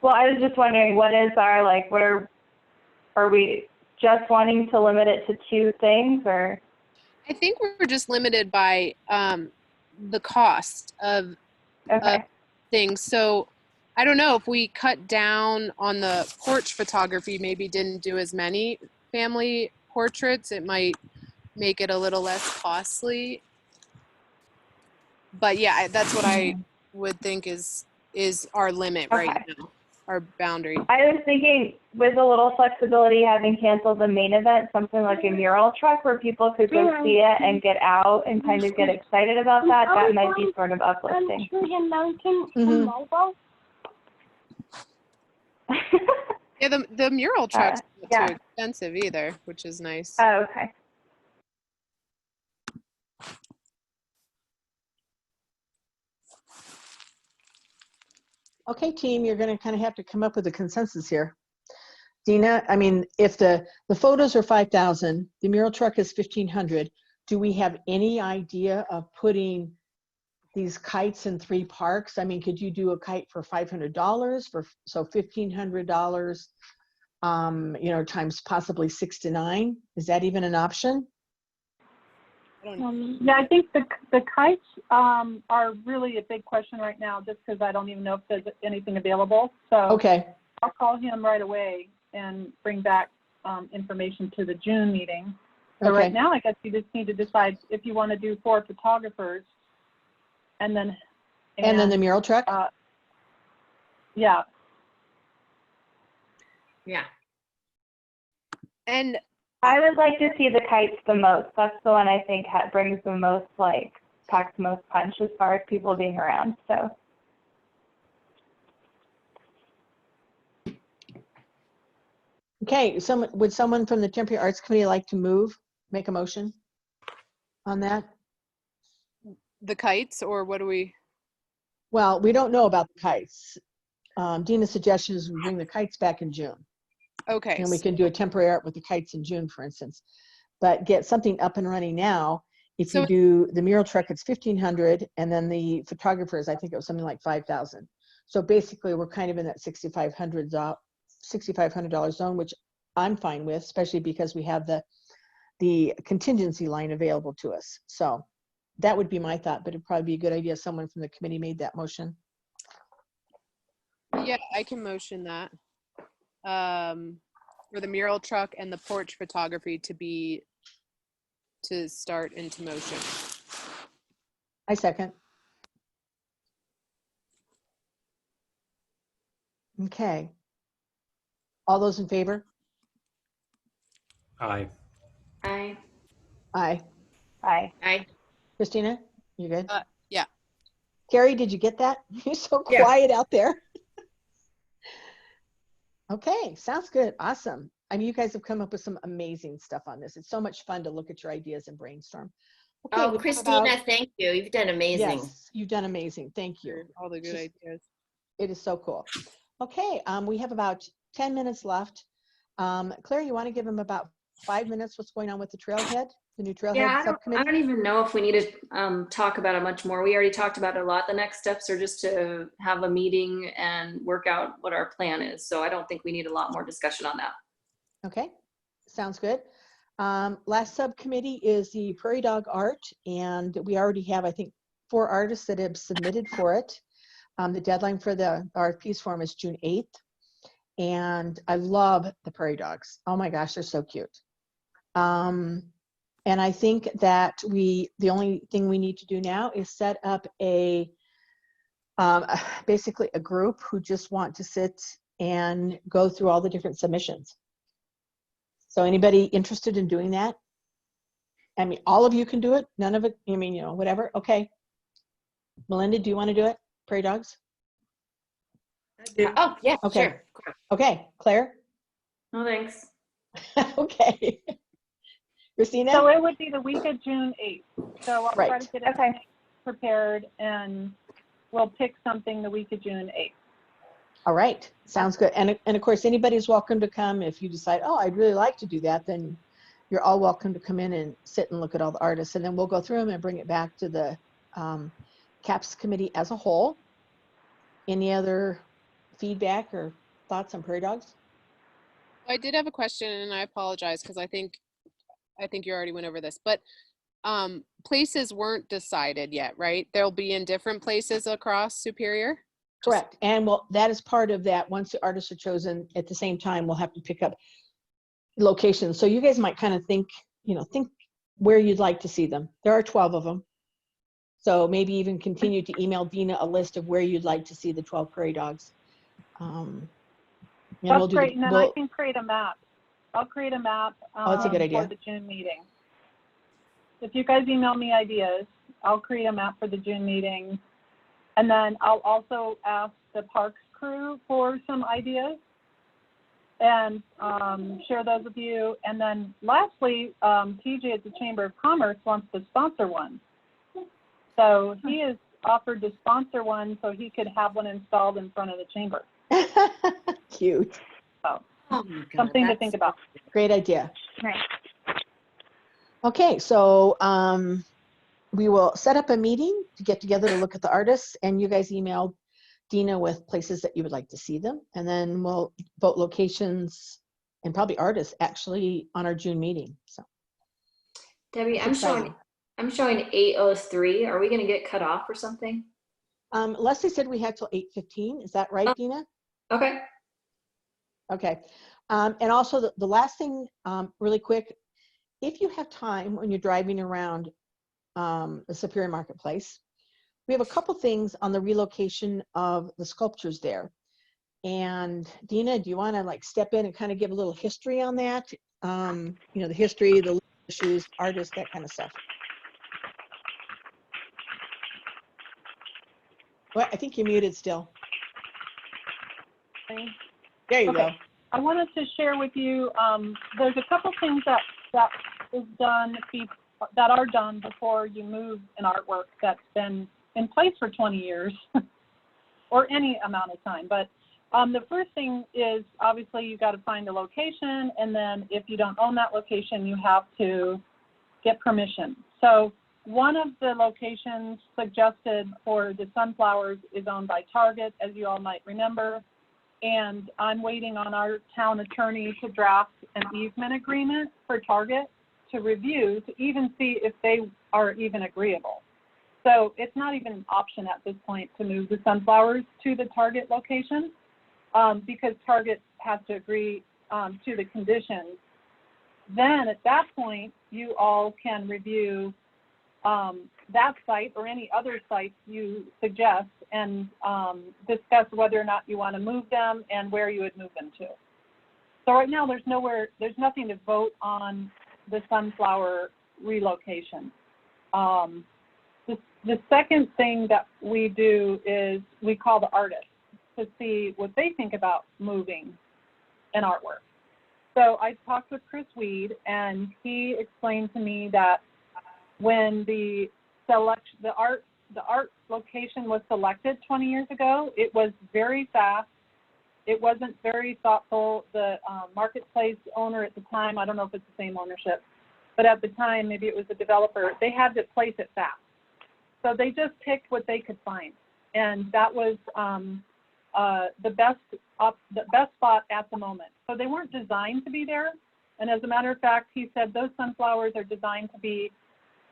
Well, I was just wondering, what is our, are we just wanting to limit it to 2 things, or? I think we're just limited by the cost of things. So I don't know if we cut down on the porch photography, maybe didn't do as many family portraits, it might make it a little less costly. But yeah, that's what I would think is our limit right now, our boundary. I was thinking with a little flexibility, having canceled the main event, something like a mural truck where people could go see it and get out and kind of get excited about that, that might be sort of uplifting. Yeah, the mural truck's not yeah. too expensive either, which is nice. Oh, okay. Okay, team, you're going to kind of have to come up with a consensus here. Dina, I mean, if the photos are 5,000, the mural truck is 1,500, do we have any idea of putting these kites in 3 parks? I mean, could you do a kite for $500 so $1,500, times possibly 6 to 9? Is that even an option? Yeah, I think the kites are really a big question right now, just because I don't even know if there's anything available. So Okay. I'll call him right away and bring back information to the June meeting. So Okay. right now, I guess you just need to decide if you want to do 4 photographers, and then the mural truck. Yeah. Yeah. And I would like to see the kites the most. That's the one I think brings the most, packs the most punch as far as people being around. So. Okay, would someone from the Temporary Arts Committee like to make a motion on that? the kites, or what do we? Well, we don't know about the kites. Dina's suggestion is we bring the kites back in June. Okay. And we can do a temporary art with the kites in June, for instance. But get something up and running now. If So you do the mural truck, it's 1,500, and then the photographers, I think it was something like 5,000. So basically, we're kind of in that $6,500 zone, which I'm fine with, especially because we have the contingency line available to us. So that would be my thought, but it'd probably be a good idea if someone from the committee made that motion. yeah, I can motion that. For the mural truck and the porch photography to start into motion. I second. Okay. All those in favor? Aye. Aye. Aye. Aye. Aye. Christina, you good? Yeah. Carrie, did you get that? You're so Yeah. quiet out there. Okay, sounds good. Awesome. I mean, you guys have come up with some amazing stuff on this. It's so much fun to look at your ideas and brainstorm. Okay, Oh, we have Christina, about- thank you. You've done amazing. Yes, you've done amazing. Thank you. All the good Just- ideas. It is so cool. Okay, we have about 10 minutes left. Claire, you want to give them about 5 minutes what's going on with the trailhead, the new trailhead Yeah, I subcommittee? don't even know if we need to talk about it much more. We already talked about it a lot. The next steps are just to have a meeting and work out what our plan is. So I don't think we need a lot more discussion on that. Okay, sounds good. Last subcommittee is the Prairie Dog Art, and we already have, I think, 4 artists that have submitted for it. The deadline for the RFPs form is June 8th. And I love the prairie dogs. Oh my gosh, they're so cute. And I think that the only thing we need to do now is set up basically a group who just want to sit and go through all the different submissions. So anybody interested in doing that? I mean, all of you can do it. None of it, I mean, you know, whatever. Okay. Melinda, do you want to do it? Prairie dogs? Oh, yeah, Okay. sure. Okay. Claire? No, thanks. Okay. Christina? So it would be the week of June 8th. So I'll try Right. to get everything prepared, and we'll pick something the week of June 8th. All right, sounds good. And of course, anybody's welcome to come. If you decide, oh, I'd really like to do that, then you're all welcome to come in and sit and look at all the artists. And then we'll go through them and bring it back to the CAPS committee as a whole. Any other feedback or thoughts on prairie dogs? I did have a question, and I apologize because I think you already went over this, but places weren't decided yet, right? They'll be in different places across Superior? Correct. And well, that is part of that. Once the artists are chosen, at the same time, we'll have to pick up locations. So you guys might kind of think where you'd like to see them. There are 12 of them. So maybe even continue to email Dina a list of where you'd like to see the 12 prairie dogs. That's great, and then I can create a map. I'll create a map that's a good idea. for the June meeting. If you guys email me ideas, I'll create a map for the June meeting. And then I'll also ask the parks crew for some ideas and share those with you. And then lastly, TJ at the Chamber of Commerce wants to sponsor one. So he has offered to sponsor one so he could have one installed in front of the chamber. Cute. So Oh my God, something to think about. Great idea. Right. Okay, so we will set up a meeting to get together to look at the artists, and you guys email Dina with places that you would like to see them, and then we'll vote locations and probably artists actually on our June meeting. So Debbie, it's I'm exciting. showing 8:03. Are we going to get cut off or something? Leslie said we had till 8:15. Is that right, Dina? Okay. Okay. And also the last thing, really quick, if you have time when you're driving around the Superior Marketplace, we have a couple things on the relocation of the sculptures there. And Dina, do you want to step in and kind of give a little history on that? The history, the issues, artists, that kind of stuff. Well, I think you're muted still. There you go. I wanted to share with you, there's a couple things that is done, that are done before you move an artwork that's been in place for 20 years or any amount of time. But the first thing is obviously you got to find a location, and then if you don't own that location, you have to get permission. So One of the locations suggested for the sunflowers is owned by Target, as you all might remember. And I'm waiting on our town attorney to draft an easement agreement for Target to review, to even see if they are even agreeable. So it's not even an option at this point to move the sunflowers to the Target location, because Target has to agree to the conditions. Then at that point, you all can review that site or any other sites you suggest and discuss whether or not you want to move them and where you would move them to. So right now there's nothing to vote on the sunflower relocation. The second thing that we do is we call the artists to see what they think about moving an artwork. So I talked with Chris Weed, and he explained to me that when the art location was selected 20 years ago, it was very fast. It wasn't very thoughtful. The marketplace owner at the time, I don't know if it's the same ownership, but at the time, maybe it was the developer, they had to place it fast. So they just picked what they could find. And that was the best spot at the moment. So they weren't designed to be there. And as a matter of fact, he said those sunflowers are designed to be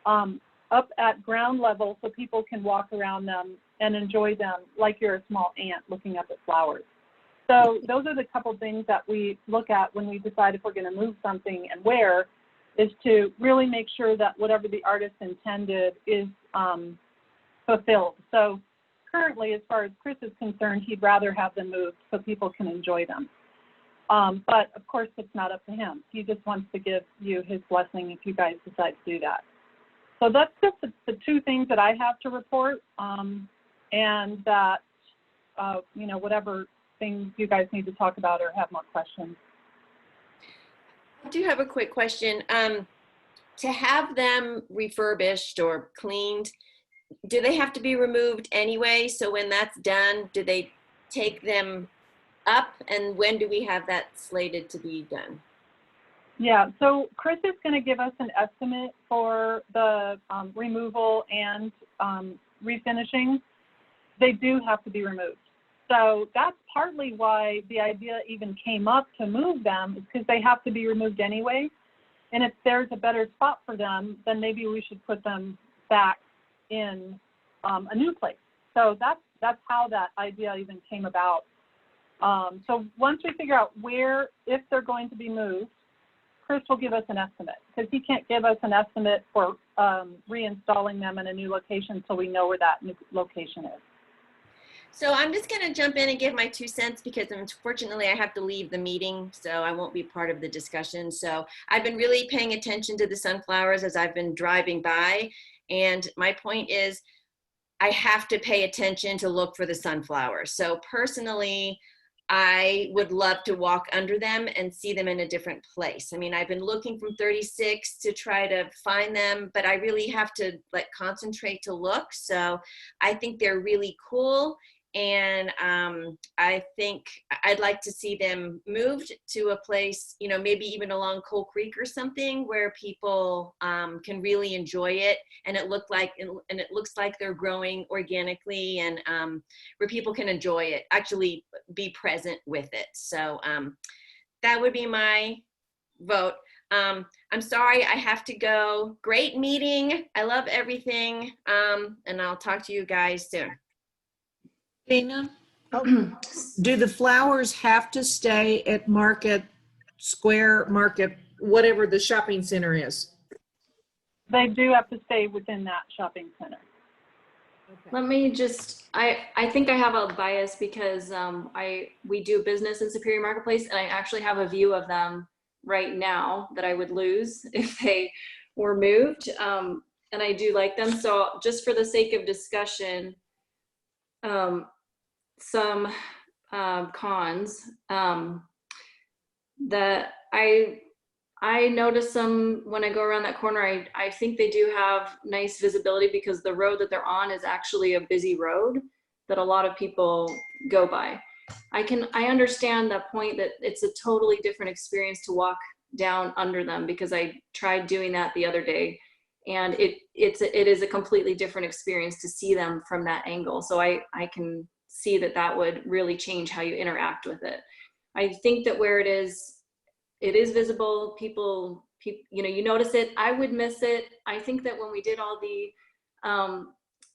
up at ground level so people can walk around them and enjoy them like you're a small ant looking up at flowers. So those are the couple things that we look at when we decide if we're going to move something and where, is to really make sure that whatever the artist intended is fulfilled. So currently, as far as Chris is concerned, he'd rather have them moved so people can enjoy them. But of course, it's not up to him. He just wants to give you his blessing if you guys decide to do that. So that's just the two things that I have to report, and that, whatever things you guys need to talk about or have more questions. I do have a quick question. To have them refurbished or cleaned, do they have to be removed anyway? So when that's done, do they take them up, and when do we have that slated to be done? Yeah, so Chris is going to give us an estimate for the removal and refinishing. They do have to be removed. So that's partly why the idea even came up to move them, is because they have to be removed anyway. And if there's a better spot for them, then maybe we should put them back in a new place. So that's how that idea even came about. So once we figure out where, if they're going to be moved, Chris will give us an estimate, because he can't give us an estimate for reinstalling them in a new location until we know where that new location is. So I'm just going to jump in and give my 2 cents, because unfortunately I have to leave the meeting, so I won't be part of the discussion. So I've been really paying attention to the sunflowers as I've been driving by. And my point is, I have to pay attention to look for the sunflowers. So personally, I would love to walk under them and see them in a different place. I mean, I've been looking from 36 to try to find them, but I really have to concentrate to look. So I think they're really cool. And I think I'd like to see them moved to a place, maybe even along Coal Creek or something, where people can really enjoy it, and it looks like they're growing organically, and where people can enjoy it, actually be present with it. So that would be my vote. I'm sorry, I have to go. Great meeting. I love everything. And I'll talk to you guys soon. Dana, do the flowers have to stay at Market Square, whatever the shopping center is? They do have to stay within that shopping center. Okay. Let me just, I think I have a bias because we do business in Superior Marketplace, and I actually have a view of them right now that I would lose if they were moved. And I do like them. So just for the sake of discussion, some cons that I notice them when I go around that corner. I think they do have nice visibility because the road that they're on is actually a busy road that a lot of people go by. I understand that point that it's a totally different experience to walk down under them, because I tried doing that the other day And it is a completely different experience to see them from that angle. So I can see that would really change how you interact with it. I think that where it is visible, people, you know, you notice it. I would miss it. I think that when we did all the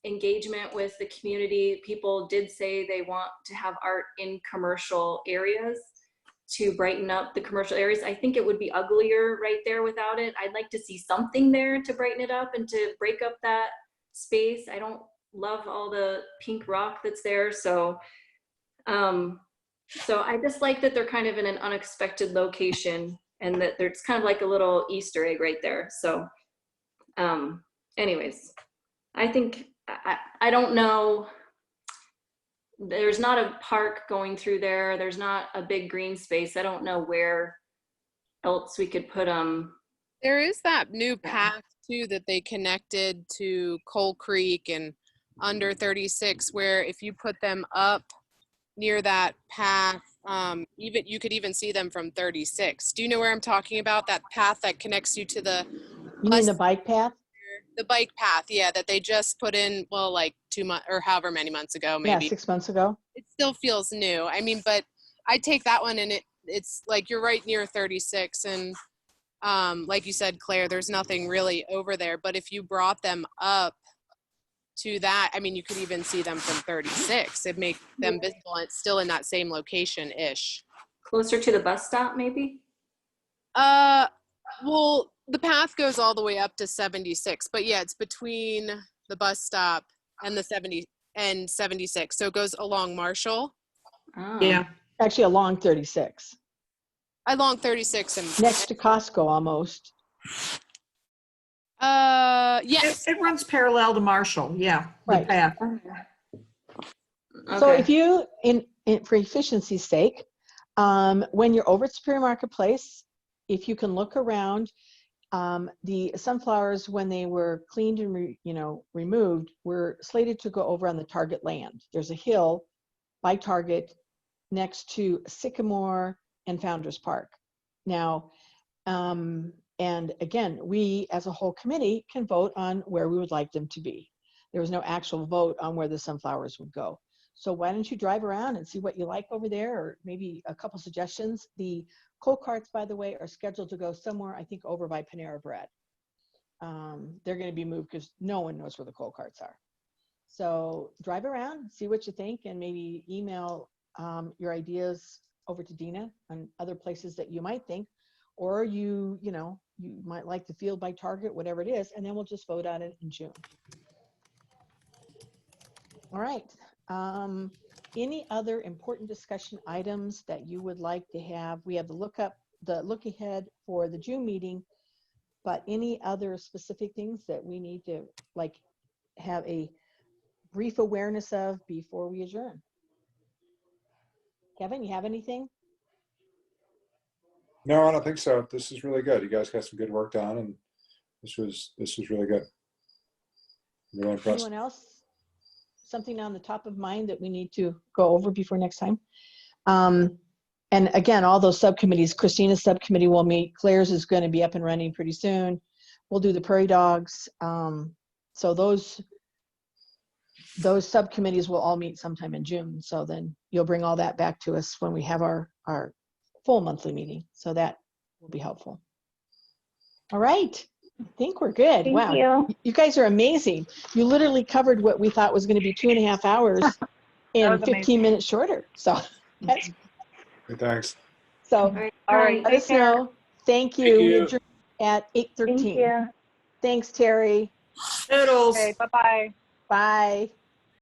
engagement with the community, people did say they want to have art in commercial areas to brighten up the commercial areas. I think it would be uglier right there without it. I'd like to see something there to brighten it up and to break up that space. I don't love all the pink rock that's there. So I just like that they're kind of in an unexpected location and that there's kind of like a little Easter egg right there. So anyways, I think, I don't know, there's not a park going through there. There's not a big green space. I don't know where else we could put them. There is that new path too that they connected to Coal Creek and under 36, where if you put them up near that path, even you could even see them from 36. Do you know where I'm talking about? That path that connects you to the You mean the bike path? The bike path, yeah, that they just put in, well, like 2 months or however many months ago, maybe. Yeah, 6 months ago. It still feels new. I mean, but I take that one and it's like you're right near 36 and like you said, Claire, there's nothing really over there. But if you brought them up to that, I mean, you could even see them from 36. It'd make them visible and it's still in that same location-ish. Closer to the bus stop, maybe? Well, the path goes all the way up to 76, but yeah, it's between the bus stop and the 70 and 76. So it goes along Marshall. Oh. Yeah. Actually, along 36. Along 36 and Next to Costco almost. Yes. It runs parallel to Marshall. Yeah. The Right. path. So Okay. if you, for efficiency's sake, when you're over at Superior Marketplace, if you can look around, the sunflowers, when they were cleaned and removed, were slated to go over on the Target land. There's a hill by Target next to Sycamore and Founders Park. Now, and again, we as a whole committee can vote on where we would like them to be. There was no actual vote on where the sunflowers would go. So why don't you drive around and see what you like over there, or maybe a couple suggestions. The coal carts, by the way, are scheduled to go somewhere, I think, over by Panera Bread. They're going to be moved because no one knows where the coal carts are. So drive around, see what you think, and maybe email your ideas over to Dina on other places that you might think, or you might like the field by Target, whatever it is, and then we'll just vote on it in June. All right. Any other important discussion items that you would like to have? We have the look ahead for the June meeting, but any other specific things that we need to have a brief awareness of before we adjourn? Kevin, you have anything? No, I don't think so. This is really good. You guys got some good work done, and this was really good. Really impressed. Anyone else? Something on the top of mind that we need to go over before next time? And again, all those subcommittees, Christina's subcommittee will meet. Claire's is going to be up and running pretty soon. We'll do the prairie dogs. So those subcommittees will all meet sometime in June. So then you'll bring all that back to us when we have our full monthly meeting. So that will be helpful. All right. I think we're good. Thank Wow. you. You guys are amazing. You literally covered what we thought was going to be 2.5 hours in was 15 amazing. minutes shorter. So that's Hey, thanks. so. All right. Let Take us care. know. Thank you. Thank We you. adjourn at 8:13. Thank you. Thanks, Terry. Toodles. Okay, bye-bye. Bye.